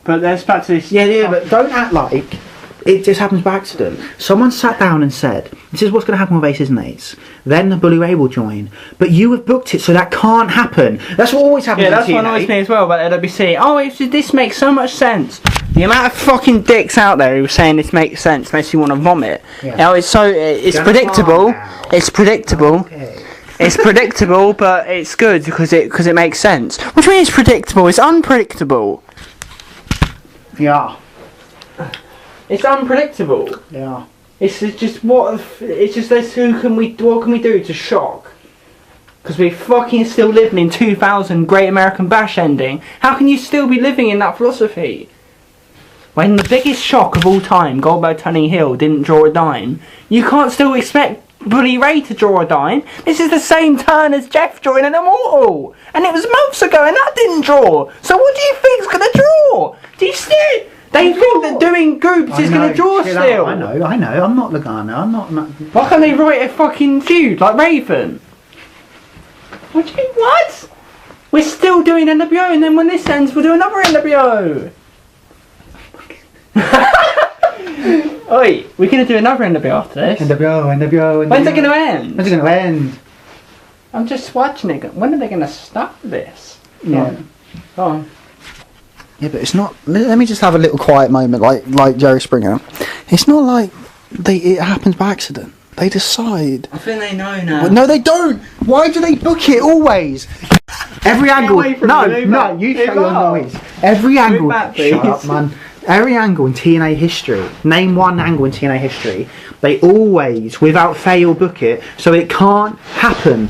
But let's back to this. Yeah, but don't act like it just happens by accident. Someone sat down and said, this is what's going to happen with Aces and Eights. Then the Bully Ray will join. But you have booked it, so that can't happen. That's what always happens in TNA. Yeah, that's what annoys me as well about LWC. Oh, this makes so much sense. The amount of fucking dicks out there who are saying this makes sense makes you want to vomit. Yeah. It's predictable. It's predictable. Okay. It's predictable, but it's good because it makes sense. What do you mean it's predictable? It's unpredictable. Yeah. It's unpredictable. Yeah. It's just what can we do to shock? Because we're fucking still living in 2000 Great American Bash ending. How can you still be living in that philosophy? When the biggest shock of all time, Goldberg turning heel, didn't draw a dime, you can't still expect Bully Ray to draw a dime. This is the same turn as Jeff drawing an Immortal. And it was months ago and that didn't draw. So what do you think's going to draw? Do you still... They think that doing groups is going to draw still. I know. I'm not Logano. I'm not... Why can't they write a fucking feud like Raven? What? We're still doing NWO and then when this ends we'll do another NWO. Oi, we're going to do another NWO after this. NWO. When's it going to end? When's it going to end? I'm just watching it. When are they going to stop this? Yeah. Go on. Yeah, but it's not. Let me just have a little quiet moment, like Jerry Springer. It's not like it happens by accident. They decide. I think they know now. Well, no, they don't. Why do they book it always? Every angle. No, you shut your noise. Every angle. Back, shut up, man. Every angle in TNA history. Name one angle in TNA history. They always, without fail, book it, so it can't happen.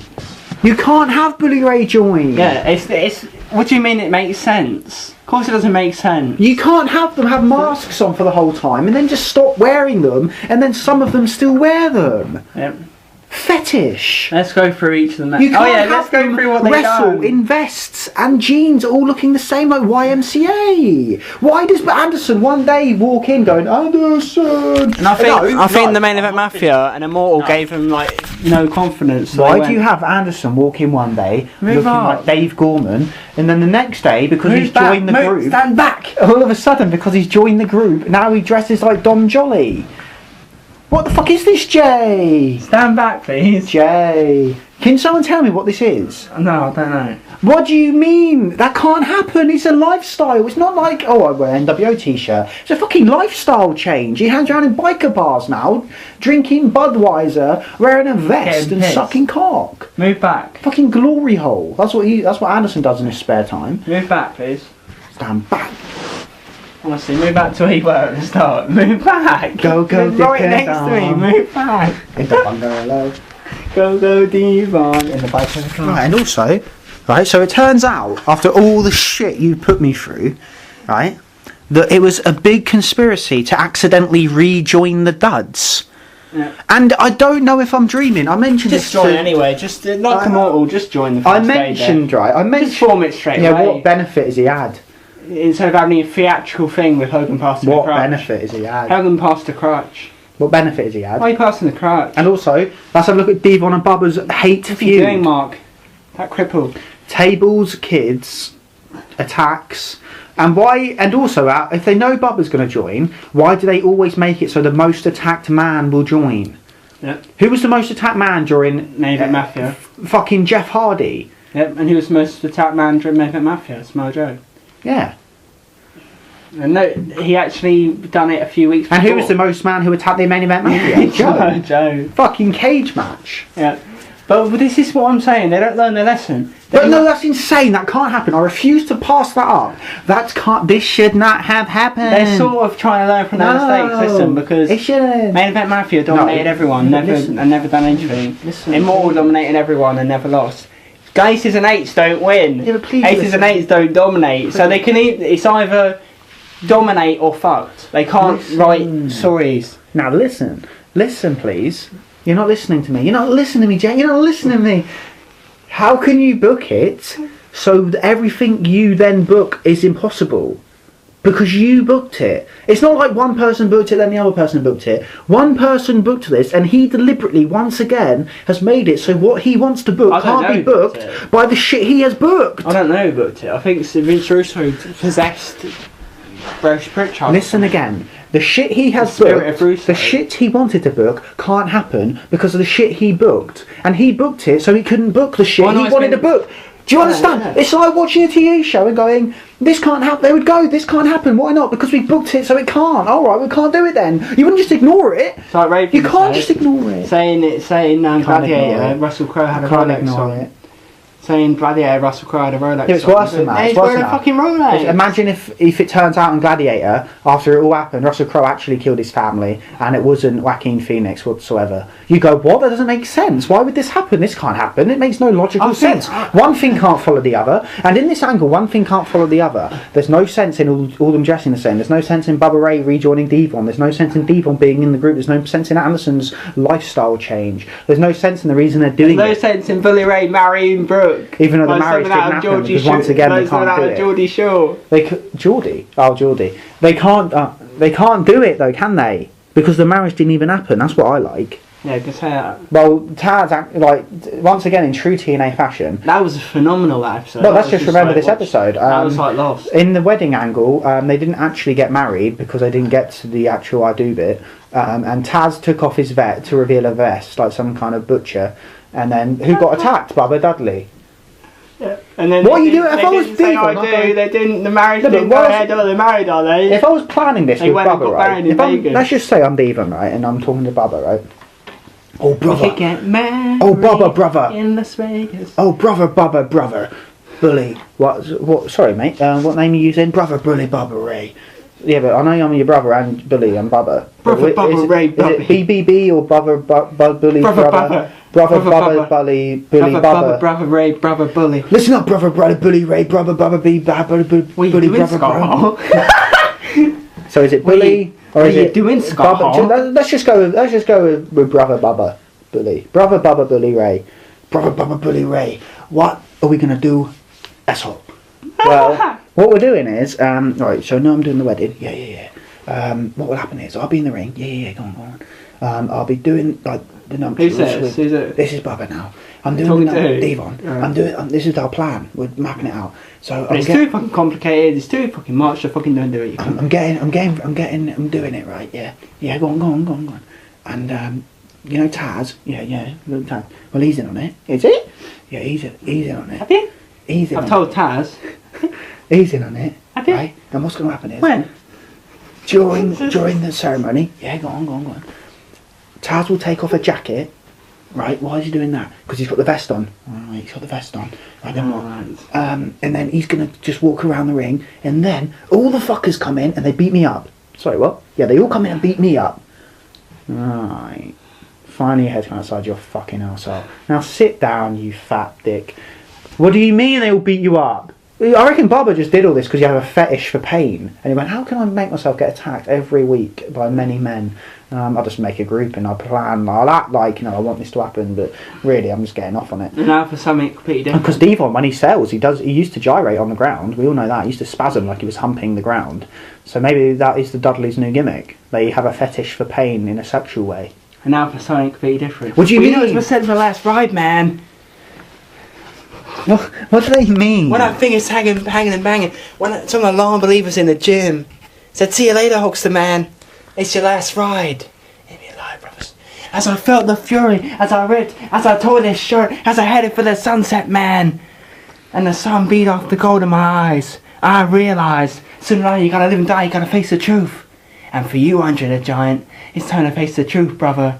You can't have Bully Ray join. Yeah, it's. What do you mean it makes sense? Of course it doesn't make sense. You can't have them have masks on for the whole time and then just stop wearing them and then some of them still wear them. Yep. Fetish. Let's go through each of them. You can't let's go through what they wrestle done. in vests and jeans all looking the same like YMCA. Why does Anderson one day walk in going, Anderson? And I think the main event Mafia and Immortal gave him no confidence. So why do you have Anderson walk in one day looking like Dave Gorman and then the next day because he's joined the group, stand back. All of a sudden because he's joined the group now he dresses like Dom Jolly? What the fuck is this, Jay? Stand back, please. Jay. Can someone tell me what this is? No, I don't know. What do you mean? That can't happen. It's a lifestyle. It's not like, oh, I wear an NWO t-shirt. It's a fucking lifestyle change. He hangs around in biker bars now, drinking Budweiser, wearing a vest and sucking cock. Move back. Fucking glory hole. That's what Anderson does in his spare time. Move back, please. Stand back. Honestly, move back to where you were at the start. Move back. Go, right next to me. Move back. In the bungalow. Go, Devon. In the bike in the car. Right, and also, right, so it turns out, after all the shit you put me through, right, that it was a big conspiracy to accidentally rejoin the Duds. Yeah. And I don't know if I'm dreaming. I mentioned just this join anyway. Just like Immortal, just join the first I mentioned, right, I mentioned... Just form it straight away. Yeah, what benefit has he had? Instead of having a theatrical thing with Hogan passing the crutch. What benefit has he had? Hogan passed the crutch. What benefit has he had? Why are you passing the crutch? And also, let's have a look at Devon and Bubba's hate feud. What are you doing, Mark? That cripple. Tables, kids, attacks, and why? And also, if they know Bubba's going to join, why do they always make it so the most attacked man will join? Yep. Who was the most attacked man during Maven Mafia? Fucking Jeff Hardy. Yep, and he was the most attacked man during Maven Mafia. Samoa Joe. Yeah. And no, he actually done it a few weeks before. And who was the most man who attacked the main event Mafia? Joe. Fucking cage match. Yeah. But this is what I'm saying, they don't learn their lesson. But no, that's insane, that can't happen. I refuse to pass that up. This should not have happened. They're sort of trying to learn from their mistakes, listen, because it shouldn't. Main Event Mafia dominated everyone, and never done anything. Immortal dominated everyone and never lost. Aces and eights don't win. Yeah, but please Aces and eights don't dominate. So they can it's either dominate or fucked. They can't write stories. Now listen please. You're not listening to me. You're not listening to me, Jay. You're not listening to me. How can you book it so that everything you then book is impossible? Because you booked it. It's not like one person booked it, then the other person booked it. One person booked this, and he deliberately, once again, has made it so what he wants to book can't be booked by the shit he has booked. I don't know who booked it. I think Vince Russo possessed Bruce Pritchard. Listen again. The shit he has booked, the shit he wanted to book can't happen because of the shit he booked. And he booked it so he couldn't book the shit he wanted to book. Do you understand? Yeah. It's like watching a TV show and going, this can't happen. They would go, this can't happen. Why not? Because we booked it so it can't. Alright, we can't do it then. You wouldn't just ignore it. It's like Raven you can't just ignore it. Saying Gladiator, Russell Crowe had a Rolex on. Saying Gladiator, Russell Crowe had a Rolex. Yeah, it's worse than that. He's wearing a fucking Rolex. Imagine if it turns out in Gladiator, after it all happened, Russell Crowe actually killed his family, and it wasn't Joaquin Phoenix whatsoever. You go, what? That doesn't make sense. Why would this happen? This can't happen. It makes no logical sense. One thing can't follow the other, and in this angle, one thing can't follow the other. There's no sense in all them dressing the same. There's no sense in Bubba Ray rejoining Devon. There's no sense in Devon being in the group. There's no sense in Anderson's lifestyle change. There's no sense in the reason they're doing it. There's no sense in Bully Ray marrying Brooke. Even though the marriage didn't happen, because once again they can't do it. Geordie Shore. Geordie? Oh, Geordie. They can't do it though, can they? Because the marriage didn't even happen. That's what I like. Yeah, because Well, Taz, once again in true TNA fashion. that was a phenomenal episode. Well, let's just remember this episode. That was like Lost. In the wedding angle, they didn't actually get married because they didn't get to the actual I do bit. And Taz took off his vet to reveal a vest, like some kind of butcher. And then who got attacked? Bubba Dudley. Yeah. And then what are you doing? If I was they didn't. The marriage didn't go ahead. Or they married, are they? If I was planning this with Bubba, right? Let's just say I'm Devon, right, and I'm talking to Bubba, right? Oh, brother. We get married. Oh, Bubba, brother. In Las Vegas. Oh, brother, Bubba, brother. Bully. What? Sorry, mate. What name are you using? Brother, Bully, Bubba, Ray. Yeah, but I know I'm your brother and Bully and Bubba. Brother, Bubba, Ray, Bubba. Is it BBB or Brother, Bully, brother? Brother, Bubba, Bully, Bubba. Brother, Ray, Brother, Bully. Listen up, Brother, Bully, Ray, Brother, Bubba, Bully, Brother, Brother. So is it Bully? Or is it doing, Scott? Let's just go with Brother Bubba Bully. Brother Bubba Bully Ray. Brother Bubba Bully Ray. What are we gonna do, asshole? Well, what we're doing is right. So now I'm doing the wedding. Yeah. What will happen is I'll be in the ring. Yeah. Go on. I'll be doing like the numbers. Who's it? This is Bubba now. I'm doing Devon. Right. I'm doing. This is our plan. We're mapping it out. So it's too fucking complicated. It's too fucking much. So fucking don't do it. I'm doing it right. Yeah. Go on. And you know Taz. Yeah. Taz. Well, he's in on it. Is he? Yeah, he's in on it. Have you? He's in. I've told Taz. He's in on it. Have you? Right. And what's going to happen is when during the ceremony. Yeah, go on. Taz will take off a jacket. Right, why is he doing that? Because he's got the vest on. Alright, he's got the vest on. Right, then what? And then he's going to just walk around the ring, and then all the fuckers come in and they beat me up. Sorry, what? Yeah, they all come in and beat me up. Right. Finally your head's outside your fucking arsehole. Now sit down, you fat dick. What do you mean they all beat you up? I reckon Bubba just did all this because he had a fetish for pain. And he went, how can I make myself get attacked every week by many men? I'll just make a group and I'll plan. I'll act like, I want this to happen, but really I'm just getting off on it. And now for something completely different. Because Devon, when he sells, he used to gyrate on the ground. We all know that. He used to spasm like he was humping the ground. So maybe that is the Dudley's new gimmick. They have a fetish for pain in a sexual way. And now for something completely different. What do you mean? You know it's my set for last ride, man. What do they mean? When that thing is hanging and banging, when some of the long believers in the gym said, see you later, Hulkster man. It's your last ride. Leave me alive, brothers. As I felt the fury, as I ripped, as I tore this shirt, as I headed for the sunset, man. And the sun beat off the gold in my eyes. I realised, sooner or later you gotta live and die, you gotta face the truth. And for you, Andre the Giant, it's time to face the truth, brother.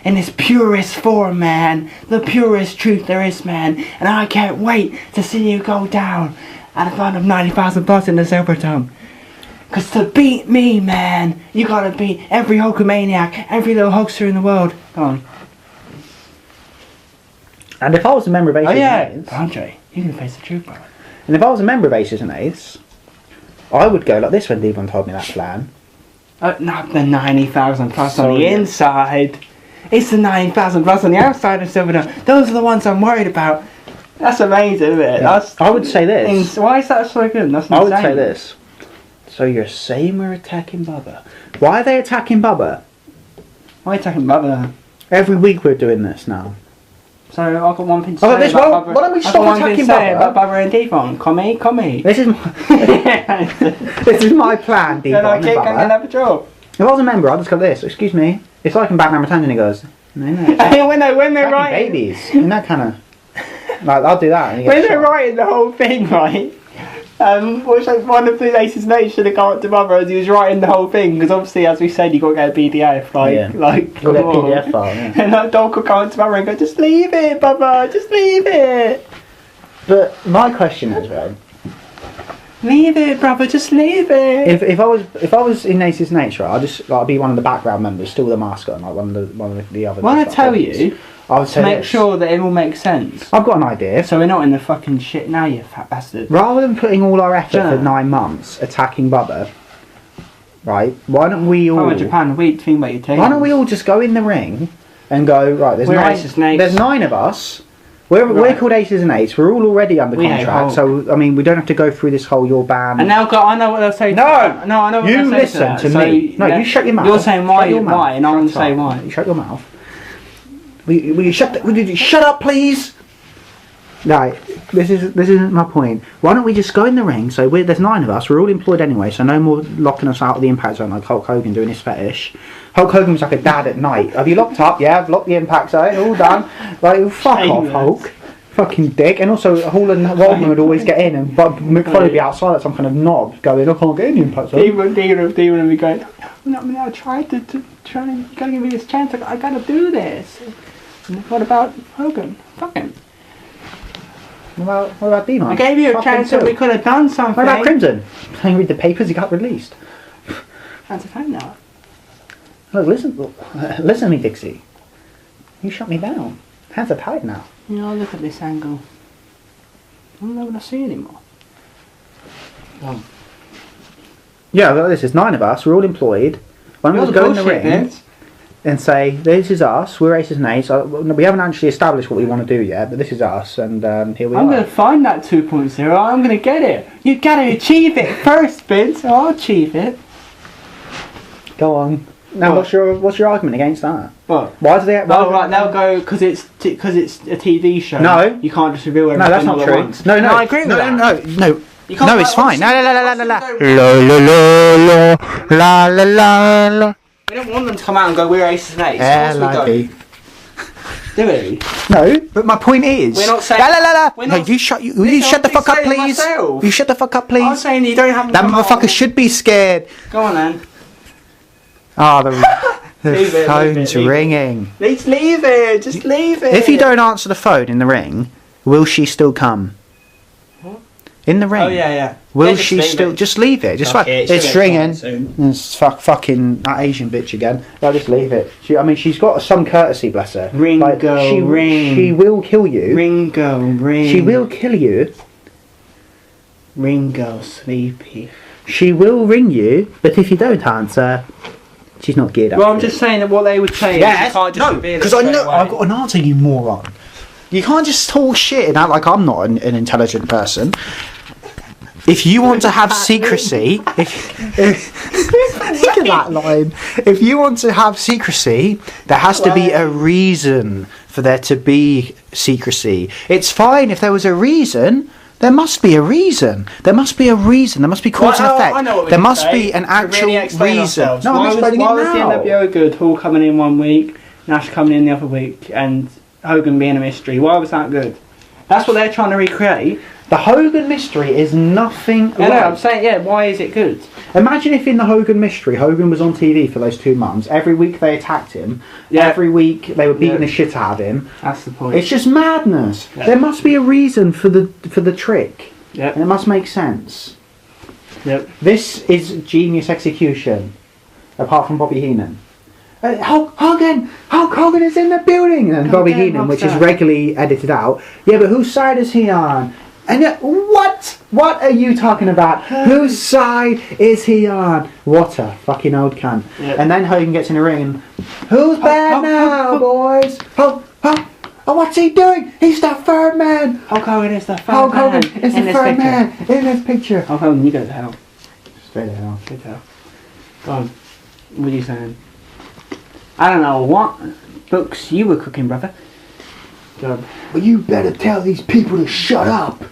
In its purest form, man. The purest truth there is, man. And I can't wait to see you go down at a front of 90,000 plus in the Silverdome. Because to beat me, man, you gotta beat every Hulkamaniac, every little Hulkster in the world. Go on. And if I was a member of Aces and Eights... Andre, you can face the truth, brother. And if I was a member of Aces and Eights, I would go like this when Devon told me that plan. Not the 90,000 plus on the inside. It's the 90,000 plus on the outside of Silverdome. Those are the ones I'm worried about. That's amazing, isn't it? Yeah. I would say this. Why is that so good? That's insane. I would say this. So you're saying we're attacking Bubba. Why are they attacking Bubba? Why are you attacking Bubba? Every week we're doing this now. So I've got one thing to say about Bubba. Why don't we stop attacking Bubba? About Bubba and Devon. Come This is my, this is my plan, Devon. I keep going to have a job. If I was a member, I'd just go this. Excuse me. It's like in Batman Returns and he goes, no. when they're writing babies. And that kind of... Like, I'll do that. And when they're writing the whole thing, right? Which like one of the Aces and Eights should have gone up to Bubba as he was writing the whole thing, because obviously, as we said, you got to get a PDF, like got a PDF file, yeah. And that dog could go up to Bubba and go, just leave it, Bubba, just leave it. But my question is, right? Leave it, brother, just leave it. If I was in Aces and Eights, right, I'd be one of the background members, still the mascot, like one of the other. Well, I tell you, I would say make sure that it all makes sense. I've got an idea. So we're not in the fucking shit now, you fat bastard. Rather than putting all our effort for 9 months attacking Bubba, right? Why don't we all? £500 a week. Think about your team. Why don't we all just go in the ring and go right? There's 9 of us. We're called Aces and Eights. We're all already under contract, so I mean we don't have to go through this whole your ban. And now I know what they'll say. No, I know what you they'll say listen to me. No, you shut your mouth. You're saying why, and I'm going to say why. You shut your mouth. Will you shut up, please? Right, this isn't my point. Why don't we just go in the ring? So there's 9 of us. We're all employed anyway. So no more locking us out of the Impact Zone like Hulk Hogan doing his fetish. Hulk Hogan was like a dad at night. Have you locked up? Yeah, I've locked the Impact Zone. All done. Like, fuck off, Hulk. Fucking dick. And also, Hall and Rodman would always get in, and McFoley would be outside like some kind of knob, going, I can't get in the Impact Zone. Demon would be going, I tried to try. You gotta give me this chance. I gotta do this. And what about Hogan? Fucking. What about Demon? I gave you a chance that we could have done something. What about Crimson? Can you read the papers? He got released. That's a fact now. Look, listen to me, Dixie. You shut me down. Hands are tied now. You know, look at this angle. I'm not gonna see anymore. Yeah, look at this. There's 9 of us. We're all employed. Why don't we go in the ring and say, this is us, we're Aces and Eights. We haven't actually established what we want to do yet, but this is us, and here we are. I'm going to find that 2.0, I'm going to get it. You've got to achieve it first, Vince, I'll achieve it. Go on. Now, what's your argument against that? What? Why do they... Right, they'll go, because it's a TV show. No. You can't just reveal everything. No, that's not true. No, I agree with that. No, it's fine. La la la. We don't want them to come out and go, we're Aces and Eights. L-I-B. Do we? No, but my point is... We're not saying... No, you shut the fuck up, please. You shut the fuck up, please. I'm saying you don't have... That motherfucker should be scared. Go on, then. Oh, the phone's ringing. Let's leave it. Just leave it. If you don't answer the phone in the ring, will she still come? What? In the ring. Oh, yeah. Will she still... Just leave it. Just it's ringing. It's fucking that Asian bitch again. No, just leave it. She's got some courtesy, bless her. Ring. She will kill you. Ring. She will kill you. Ringo, sleepy. She will ring you, but if you don't answer... She's not geared up. Well, I'm just saying that what they would say is you can't just reveal it because I know I've got an answer, you moron. You can't just talk shit and act like I'm not an intelligent person. If you want to have secrecy, look at that line. If you want to have secrecy, there has to be a reason for there to be secrecy. It's fine if there was a reason. There must be a reason. There must be a reason. There must be cause and effect. I know what there must be an actual reason. No, I'm explaining it now. Why was the NWO good? Hall coming in one week, Nash coming in the other week, and Hogan being a mystery. Why was that good? That's what they're trying to recreate. The Hogan mystery is nothing. No, I'm saying, why is it good? Imagine if in the Hogan mystery, Hogan was on TV for those 2 months. Every week they attacked him. Yeah. Every week they were beating the shit out of him. That's the point. It's just madness. Yeah. There must be a reason for the trick. Yep. And it must make sense. Yep. This is genius execution. Apart from Bobby Heenan. Hulk Hogan is in the building! And Bobby Heenan, which is regularly edited out. Yeah, but whose side is he on? And what? What are you talking about? Whose side is he on? What a fucking old cunt. Yep. And then Hogan gets in the ring and... Who's bad now, boys? Oh, what's he doing? He's the third man! Hulk Hogan is the third man. Hulk Hogan is the third man in this picture. Hulk Hogan, you go to hell. Straight to hell. Straight to hell. Go on. What are you saying? I don't know what books you were cooking, brother. Well, you better tell these people to shut up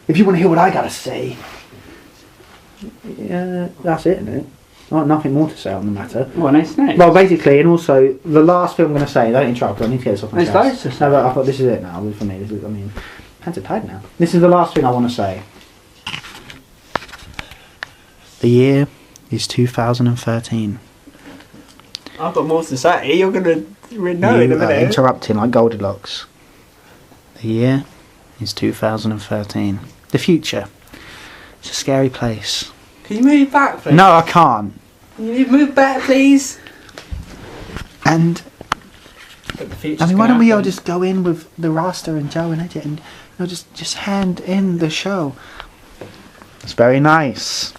if you want to hear what I gotta say. Yeah, that's it, isn't it? Nothing more to say on the matter. Well, no snakes. Well, basically, and also the last thing I'm going to say. Don't interrupt. I need to get this off my chest. No, but I thought this is it now. For me, hands are tied now. This is the last thing I want to say. The year is 2013. I've got more to say. You're going to know in a minute. You are interrupting like Goldilocks. The year is 2013. The future. It's a scary place. Can you move back, please? No, I can't. Can you move back, please? And why don't we all just go in with the roster and Joe and Edit and just hand in the show? It's very nice.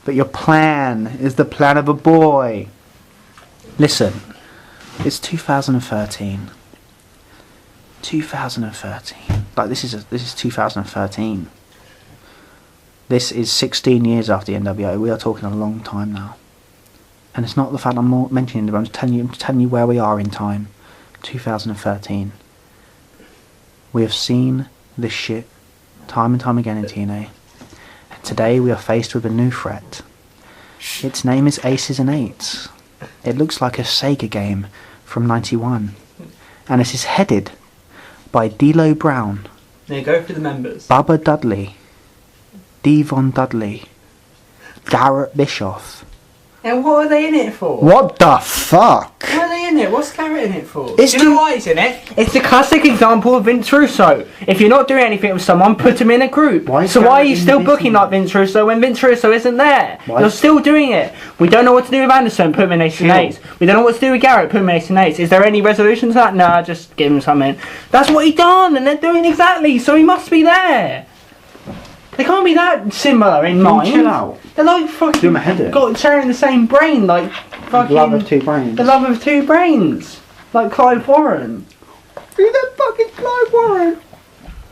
But your plan is the plan of a boy. Listen, it's 2013. 2013. Like this is 2013. This is 16 years after the NWO. We are talking a long time now. And it's not the fact I'm mentioning it, but I'm just telling you where we are in time. 2013. We have seen this shit time and time again in TNA. Today we are faced with a new threat. Its name is Aces and Eights. It looks like a Sega game from '91. And it is headed by D'Lo Brown. There you go for the members. Bubba Dudley. Devon Dudley. Garrett Bischoff. And what are they in it for? What the fuck? What are they in it? What's Garrett in it for? It's Do you know why he's in it? It's the classic example of Vince Russo. If you're not doing anything with someone, put him in a group. Why are you still booking like Vince Russo when Vince Russo isn't there? You're still doing it. We don't know what to do with Anderson, put him in Ace and Eights. We don't know what to do with Garrett, put him in Ace and Eights. Is there any resolution to that? Nah, just give him something. That's what he done, and they're doing exactly, so he must be there. They can't be that similar in mind. Chill out. They're like fucking sharing the same brain, like fucking love of two brains. The love of two brains, like Clive Warren. Who's that fucking Clive Warren?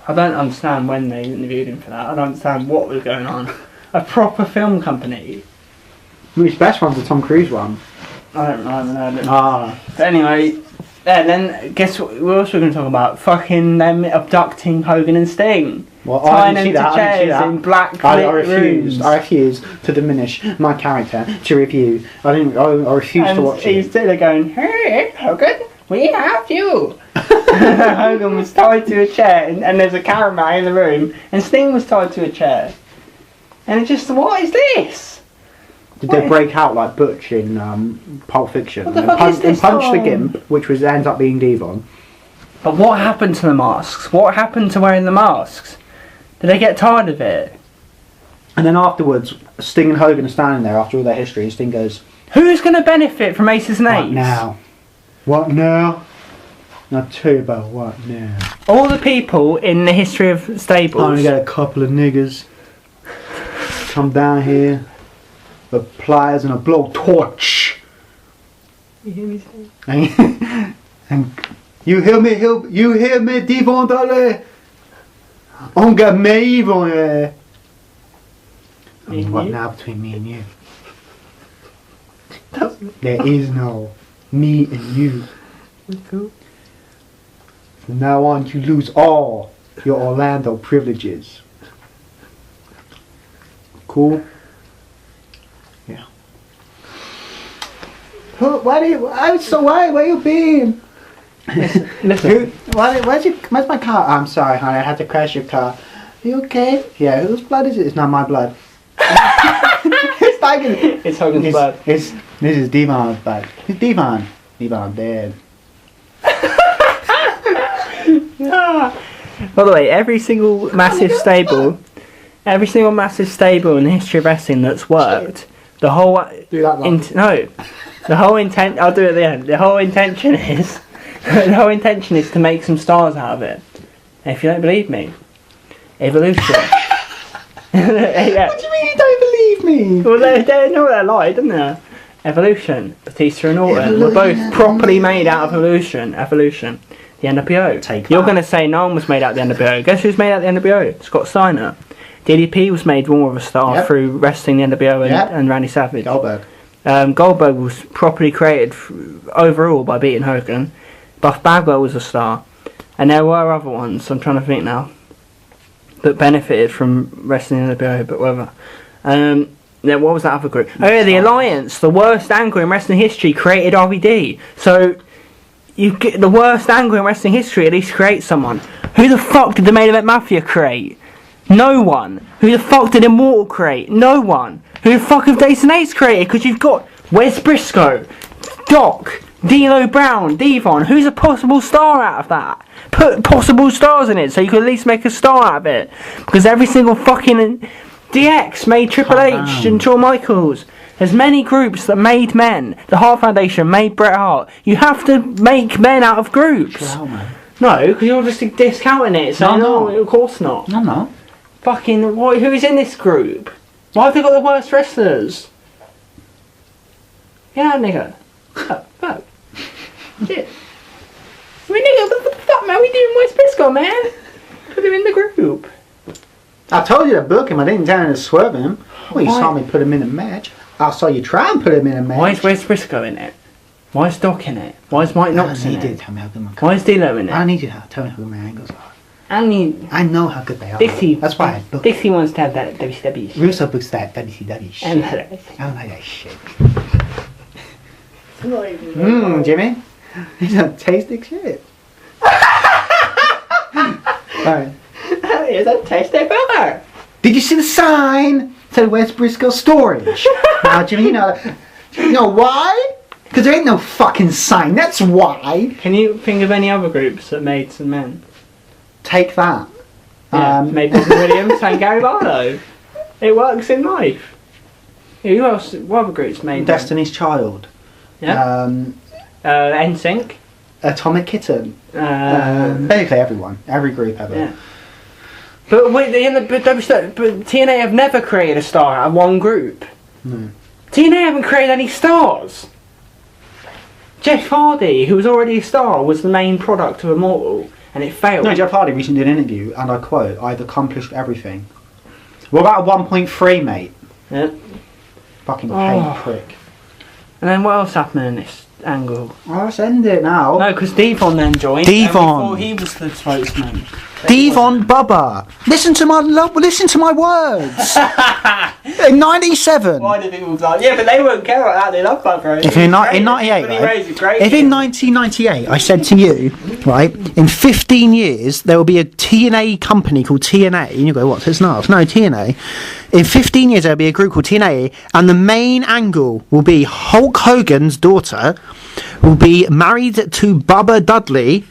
I don't understand when they interviewed him for that. I don't understand what was going on. A proper film company. His best one's the Tom Cruise one. I haven't heard it. But anyway, yeah, then guess what? We're also going to talk about fucking them abducting Hogan and Sting. Well, tying them to chairs in black I refuse to diminish my character to review. I refuse to watch it. He's still going, hey, Hogan, we have you. Hogan was tied to a chair, and there's a cameraman in the room, and Sting was tied to a chair. And it's just, what is this? Did they break out like Butch in Pulp Fiction? What the fuck is this? And punch the Gimp, which ends up being Devon. But what happened to the masks? What happened to wearing the masks? Did they get tired of it? And then afterwards, Sting and Hogan are standing there after all their history, and Sting goes, who's going to benefit from Aces and Eights? What now? What now? I'll tell you about what now. All the people in the history of stables. I'm going to get a couple of niggers, come down here, with pliers and a blowtorch. You hear me say? And you hear me, Devon Dudley? On got me, Yvonne. What now between me and you? There is no me and you. Cool. From now on, you lose all your Orlando privileges. Cool? Yeah. Where you been? Listen. Where's my car? I'm sorry, honey. I had to crash your car. Are you okay? Yeah. Whose blood is it? It's not my blood. It's Hogan's blood. This is Devon's blood. It's Devon. Devon dead. By the way, every single massive stable in the history of wrestling that's worked, the whole intent. I'll do it at the end. The whole intention is to make some stars out of it. And if you don't believe me, evolution. Yeah. What do you mean you don't believe me? Well, they know they're lied, don't they? Evolution. Batista and Orton were both properly made out of evolution. The NWO. You're going to say no one was made out of the NWO. Guess who's made out of the NWO? Scott Steiner. DDP was made more of a star through wrestling the NWO and Randy Savage. Goldberg was properly created overall by beating Hogan. Buff Bagwell was a star. And there were other ones, I'm trying to think now, that benefited from wrestling the NWO, but whatever. What was that other group? Oh yeah, the Alliance, the worst angle in wrestling history, created RVD. So you get the worst angle in wrestling history, at least create someone. Who the fuck did the Main Event Mafia create? No one. Who the fuck did Immortal create? No one. Who the fuck have Ace and Eights created? Because you've got Wes Briscoe, Doc, D'Lo Brown, Devon. Who's a possible star out of that? Put possible stars in it so you can at least make a star out of it. Because every single fucking DX made Triple H and Shawn Michaels. There's many groups that made men. The Hart Foundation made Bret Hart. You have to make men out of groups. Wow, man. No, because you're just discounting it. So no, of course not. No. Fucking, who's in this group? Why have they got the worst wrestlers? Yeah, nigga. Fuck. Shit. I mean, nigga, what the fuck, man? We doing West Briscoe, man. Put him in the group. I told you to book him. I didn't tell you to swerve him. Well, you saw me put him in a match. I saw you try and put him in a match. Why is West Briscoe in it? Why is Doc in it? Why is Mike Knox in I need you to it? tell me how good my Why is D'Lo in I it? need you to tell me how good my angles are. And I know how good they are. Dixie. That's why I booked. Dixie wants to have that WCW. Russo books that WCW shit. And I don't like that shit. Jimmy. These are tasty shit. Right. It's a tasty burger. Did you see the sign? Said West Briscoe Storage. Now, Jimmy, you know why? Because there ain't no fucking sign. That's why. Can you think of any other groups that made some men? Take that. Yeah, made Robin Williams and Gary Barlow. It works in life. Who else? What other groups made Destiny's Child. Yeah. NSYNC. Atomic Kitten. Basically everyone. Every group ever. Yeah. But TNA have never created a star out of one group. No. TNA haven't created any stars. Jeff Hardy, who was already a star, was the main product of Immortal, and it failed. No, Jeff Hardy recently did an interview, and I quote, "I've accomplished everything." What about a 1.3, mate? Yeah. Fucking hate prick. And then what else happened in this angle? Oh, let's end it now. No, because Devon then joined. Devon. Before he was the spokesman. Devon Bubba. Listen to my words. In '97. Why do people like? Yeah, but they won't care like that. They love Bubba. If in 98, right, if in 1998 I said to you, right, in 15 years there will be a TNA company called TNA, and you go, what's this now? No, TNA. In 15 years there will be a group called TNA, and the main angle will be Hulk Hogan's daughter will be married to Bubba Dudley,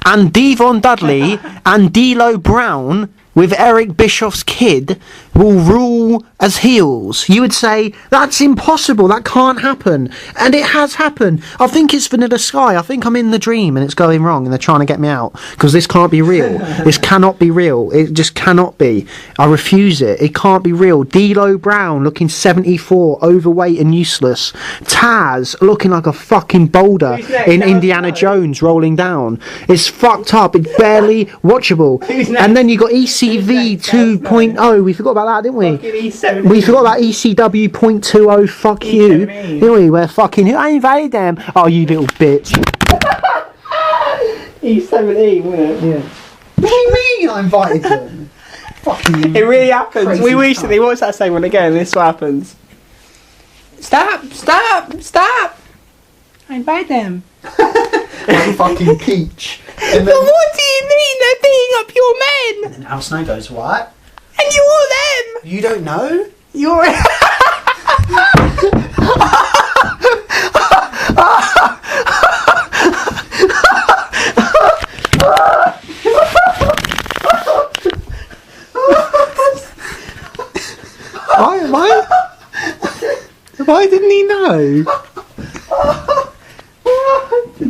and Devon Dudley and D'Lo Brown with Eric Bischoff's kid will rule as heels. You would say, that's impossible, that can't happen. And it has happened. I think it's Vanilla Sky. I think I'm in the dream and it's going wrong and they're trying to get me out. Because this can't be real. This cannot be real. It just cannot be. I refuse it. It can't be real. D'Lo Brown looking 74, overweight and useless. Taz looking like a fucking boulder in Indiana Jones rolling down. It's fucked up. It's barely watchable. And then you got ECV 2.0. We forgot about that, didn't we? We forgot about ECW 0.20. Fuck you, didn't we? Where fucking I invited them. Oh, you little bitch. E17, wasn't it? Yeah. What do you mean I invited them? Fucking. It really happens. Crazy We recently watched that segment again. This is what happens. Stop! I invite them. Like a fucking peach. And But then, what do you mean they're beating up your men? and Al Snow goes, what? And you're them! You don't know? You're... Why didn't he know?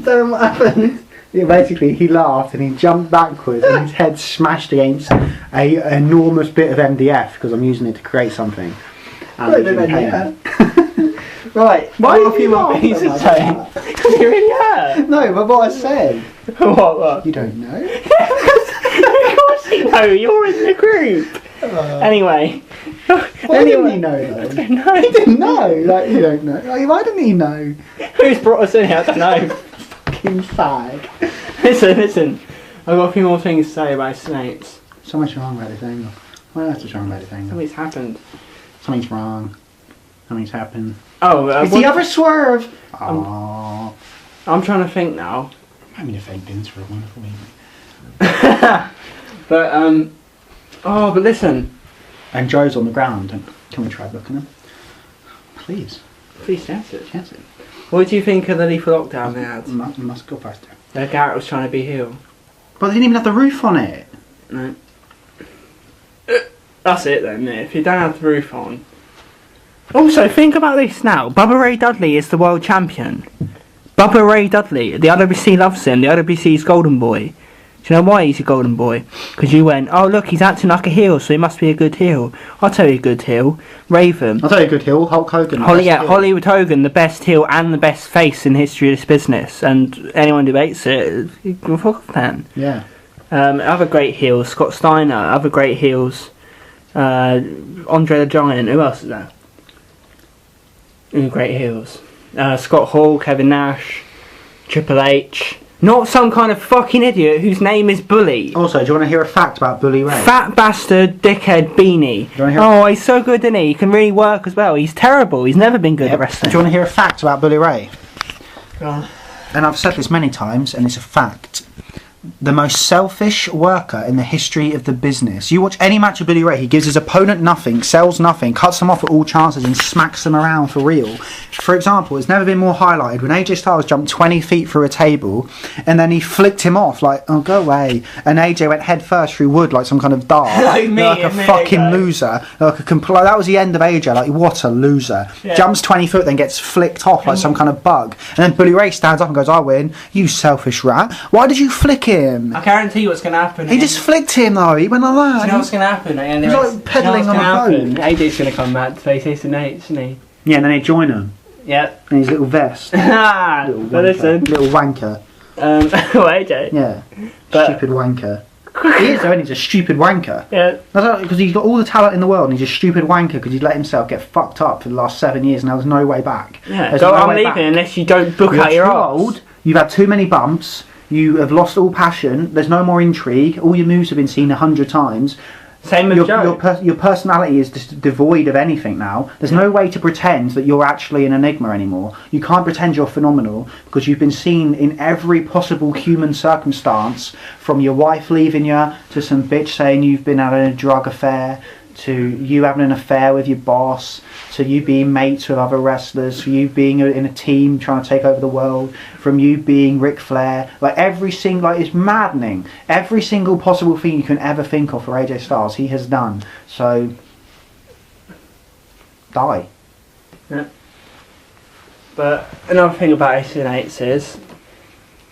Tell him what happened. Yeah, basically, he laughed and he jumped backwards and his head smashed against a enormous bit of MDF because I'm using it to create something. And he's in pain. Right, Why what did you more laugh things at to say? Because you're really hurt. No, but what I said. What? You don't know. Of course you know, you're in the group. Anyway. Why didn't he know though? No. He didn't know. Like, you don't know. Like, why didn't he know? Who's brought us in here? I don't know. Fucking fag. Listen. I've got a few more things to say about snakes. So much wrong about this angle. What else is wrong about this angle? Something's happened. Something's wrong. Something's happened. Oh, It's the other swerve! Aww. I'm trying to think now. I mean, if they've been through a wonderful evening. But, but listen. And Joe's on the ground. And can we try booking him? Please. Please chance it. Chance it. What do you think of the lethal lockdown they had? Must go faster. Garrett was trying to be heel. But they didn't even have the roof on it. No. That's it then, mate. If you don't have the roof on. Also, think about this now. Bubba Ray Dudley is the world champion. Bubba Ray Dudley. The RWC loves him. The RWC's golden boy. Do you know why he's a golden boy? Because you went, oh look, he's acting like a heel, so he must be a good heel. I'll tell you a good heel. Raven. I'll tell you a good heel. Hulk Hogan. Hollywood Hogan, the best heel and the best face in the history of this business. And anyone who debates it, you can fuck off then. Yeah. Other great heels, Scott Steiner. Other great heels, Andre the Giant. Who else is there? Great heels. Scott Hall, Kevin Nash, Triple H. Not some kind of fucking idiot whose name is Bully. Also, do you want to hear a fact about Bully Ray? Fat bastard, dickhead, beanie. Oh, he's so good, isn't he? He can really work as well. He's terrible. He's never been good at wrestling. Do you want to hear a fact about Bully Ray? Go on. And I've said this many times, and it's a fact. The most selfish worker in the history of the business. You watch any match of Bully Ray, he gives his opponent nothing, sells nothing, cuts them off at all chances and smacks them around for real. For example, it's never been more highlighted when AJ Styles jumped 20 feet through a table and then he flicked him off like, oh, go away. And AJ went head first through wood like some kind of dart. Like me, like a fucking loser. Like that was the end of AJ. Like, what a loser. Yeah. Jumps 20 foot, then gets flicked off like some kind of bug. And then Bully Ray stands up and goes, I win. You selfish rat. Why did you flick him? I guarantee you what's going to happen. He just flicked him though. He went like that. You know what's going to happen? And he's like pedalling on a boat. AJ's going to come back to face Ace and Nate, isn't he? Yeah, and then they join him. Yep. In his little vest. Little listen. Little wanker. AJ? Yeah. Stupid wanker. He is though, and he's a stupid wanker. Yeah. Because he's got all the talent in the world and he's a stupid wanker because he's let himself get fucked up for the last 7 years and there was no way back. Yeah. So I'm leaving unless you don't book out your arse. You've had too many bumps. You have lost all passion. There's no more intrigue. All your moves have been seen 100 times. Same with Joe. Your personality is just devoid of anything now. There's no way to pretend that you're actually an enigma anymore. You can't pretend you're phenomenal because you've been seen in every possible human circumstance, from your wife leaving you to some bitch saying you've been having a drug affair, to you having an affair with your boss, to you being mates with other wrestlers, to you being in a team trying to take over the world, from you being Ric Flair. Like it's maddening. Every single possible thing you can ever think of for AJ Styles, he has done. So, die. Yeah. But another thing about Ace and Eights is,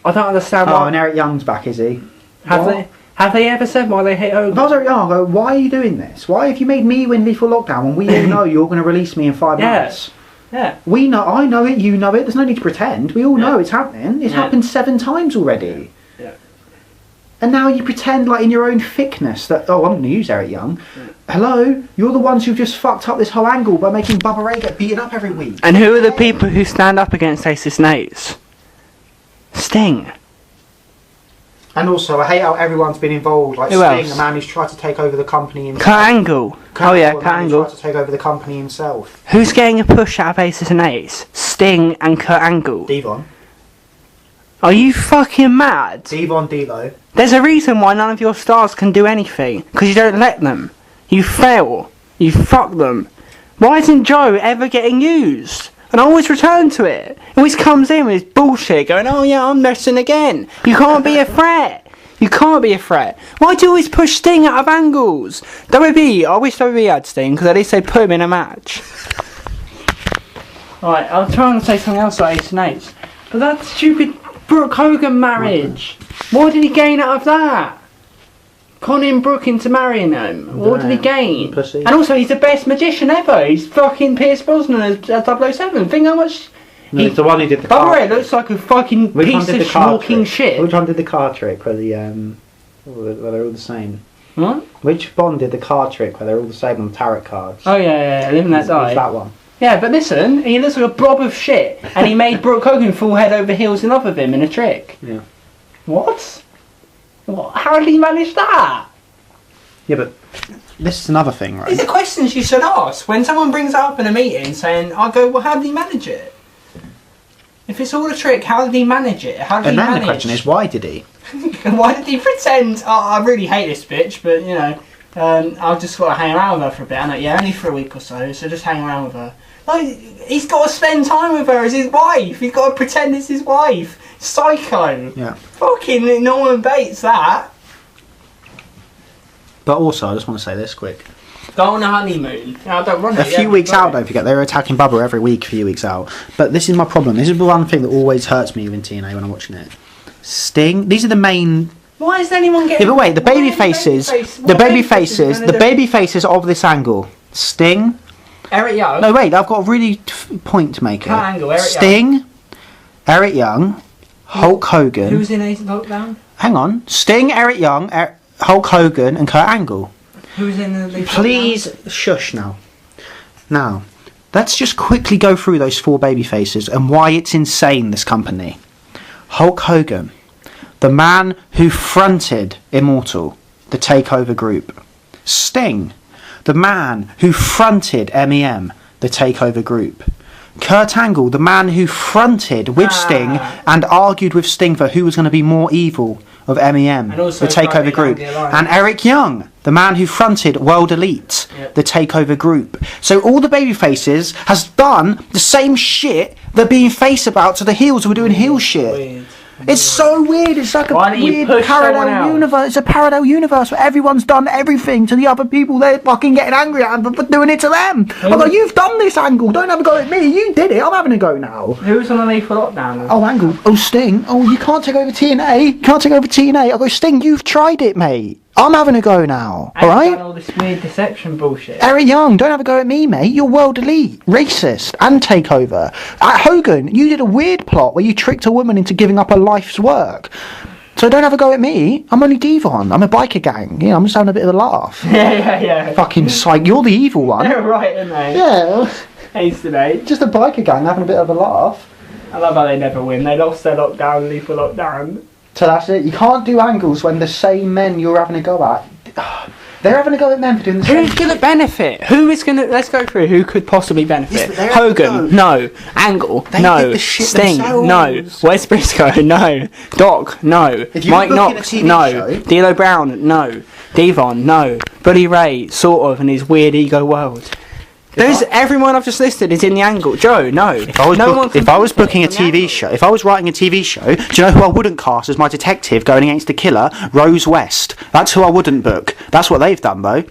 I don't understand why. Oh, and Eric Young's back, is he? Have they ever said why they hate Hogan? If I was Eric Young, I go, why are you doing this? Why have you made me win Lethal Lockdown when we all know you're going to release me in 5 months? Yeah. We know, I know it, you know it, there's no need to pretend. We all know it's happening. It's happened 7 times already. Yeah. And now you pretend like in your own thickness that, oh, I'm going to use Eric Young. Yeah. Hello? You're the ones who've just fucked up this whole angle by making Bubba Ray get beaten up every week. And who are the people who stand up against Ace and Eights? Sting. And also, I hate how everyone's been involved. Like Who Sting, else? the man who's tried to take over the company himself. Kurt Angle. Kurt Angle. Tried to take over the company himself. Who's getting a push out of Aces and Eights? Sting and Kurt Angle. Devon. Are you fucking mad? Devon D'Lo. There's a reason why none of your stars can do anything. Because you don't let them. You fail. You fuck them. Why isn't Joe ever getting used? And I always return to it. He always comes in with his bullshit going, oh yeah, I'm wrestling again. You can't be a threat. You can't be a threat. Why do you always push Sting out of angles? WWE, I wish WWE had Sting because at least they put him in a match. Right, I'll try and say something else like Ace and Eights. But that stupid Brooke Hogan marriage. What did he gain out of that? Conning Brooke into marrying him. What did he gain? Pussy. And also, he's the best magician ever. He's fucking Pierce Brosnan as 007. Think how much... No, it's the one who did the By the car. way, it looks like a fucking piece of walking shit. Which one did the card trick where where they're all the same? What? Which Bond did the card trick where they're all the same on tarot cards? Oh yeah, Live and Let Die. It's that one. Yeah, but listen, he looks like a blob of shit, and he made Brooke Hogan fall head over heels in love with him in a trick. Yeah. What? How did he manage that? Yeah, but this is another thing, right? These are questions you should ask when someone brings it up in a meeting, saying, "I go, well, how did he manage it? If it's all a trick, how did he manage it? How did he manage?" And then the question is, why did he? Why did he pretend? Oh, I really hate this bitch, but you know, I've just got to hang around with her for a bit. I know, yeah, only for a week or so just hang around with her. Like, he's got to spend time with her as his wife. He's got to pretend it's his wife. Psycho. Yeah. Fucking Norman Bates, that. But also, I just want to say this quick. Go on a honeymoon. No, don't run it. A few weeks out, don't forget. They were attacking Bubba every week, a few weeks out. But this is my problem. This is the one thing that always hurts me with TNA when I'm watching it. Sting. These are the main... Why is anyone getting... Yeah, but wait, the baby faces... The baby faces of this angle. Sting... Eric Young. No, wait, I've got a really point to make here. Angle, Eric Sting, Young. Eric Young, Hulk Hogan. Who's in Ace Lockdown? Hang on. Sting, Eric Young, Hulk Hogan, and Kurt Angle. Who's in the... Please shush now. Now, let's just quickly go through those 4 baby faces and why it's insane, this company. Hulk Hogan, the man who fronted Immortal, the Takeover Group. Sting, the man who fronted MEM, the Takeover Group. Kurt Angle, the man who fronted with Sting and argued with Sting for who was going to be more evil of MEM, the Takeover Group. And Eric Young, the man who fronted World Elite, the Takeover Group. So all the baby faces has done the same shit they're being face about to the heels who are doing heel shit. Weird. It's so weird. It's like a weird parallel universe. It's a parallel universe where everyone's done everything to the other people. They're fucking getting angry at them for doing it to them. I'm like, you've done this, Angle. Don't have a go at me. You did it. I'm having a go now. Who's on the lead for lockdown? Oh, Angle. Oh, Sting. Oh, you can't take over TNA. You can't take over TNA. I go, Sting, you've tried it, mate. I'm having a go now. Alright? Done all this weird deception bullshit. Eric Young, don't have a go at me, mate. You're World Elite, racist, and takeover. At Hogan, you did a weird plot where you tricked a woman into giving up her life's work. So don't have a go at me. I'm only Devon. I'm a biker gang. Yeah, I'm just having a bit of a laugh. Yeah. Fucking psych. You're the evil one. They're right, aren't they? Yeah. Yesterday. Just a biker gang having a bit of a laugh. I love how they never win. They lost their lockdown, lead for lockdown. So that's it. You can't do angles when the same men you're having a go at. They're having a go at men for doing the same. Who's going to benefit? Who is going to... Let's go through who could possibly benefit. Yes, Hogan, no. Angle, They no. did the shit Sting, themselves. no. Wes Briscoe, no. Doc, no. If you Mike look in a Knox, TV no. show- D'Lo Brown, no. Devon, no. Buddy Ray, sort of, in his weird ego world. There's everyone I've just listed is in the Angle. Joe, no. If I was booking a TV show, if I was writing a TV show, do you know who I wouldn't cast as my detective going against the killer? Rose West. That's who I wouldn't book. That's what they've done, Bo.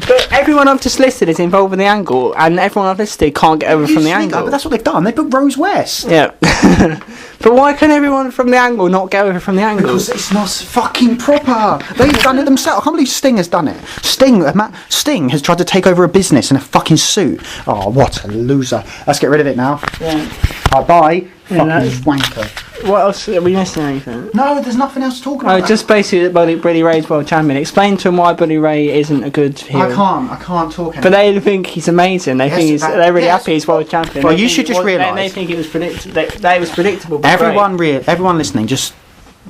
But everyone I've just listed is involved in the Angle, and everyone I've listed can't get over from the Angle. But that's what they've done. They booked Rose West. Yeah. But why can everyone from the Angle not get over from the Angle? Because it's not fucking proper. They've done it themselves. I can't believe Sting has done it. Sting has tried to take over a business in a fucking suit. Oh, what a loser. Let's get rid of it now. Yeah. Right, bye. Yeah, Fucking wanker. What else? Are we missing anything? No, there's nothing else to talk about. Oh, just basically that Buddy Ray's world champion. Explain to him why Buddy Ray isn't a good heel. I can't talk anymore. But they think he's amazing. They think they're really happy he's world champion. Well, you should just realise. They think it was predictable. That it was predictable. Everyone listening, just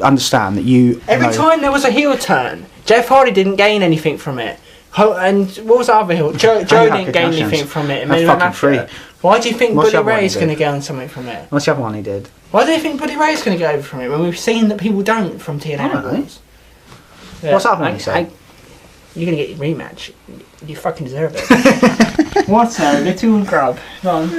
understand that you. Every time there was a heel turn, Jeff Hardy didn't gain anything from it. And what was the other heel? Joe didn't gain anything from it. That's fucking free. Why do you think What's Buddy the other one Ray is he going to did? gain something from it? What's the other one he did? Why do you think Buddy Ray is going to go over from it when we've seen that people don't from TNA? I don't know. Yeah, What's that one he said? You're going to get your rematch. You fucking deserve it. What a little grub. Go on.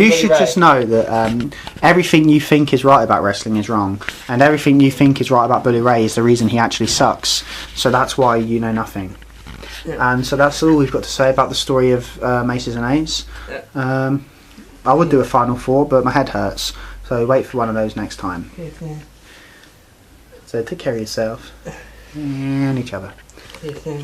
You should just know that everything you think is right about wrestling is wrong, and everything you think is right about Bully Ray is the reason he actually sucks. So that's why you know nothing. Yeah. And so that's all we've got to say about the story of Maces and Eights. Yeah. I would do a final four, but my head hurts. So wait for one of those next time. Yeah. So take care of yourself and each other. Yeah.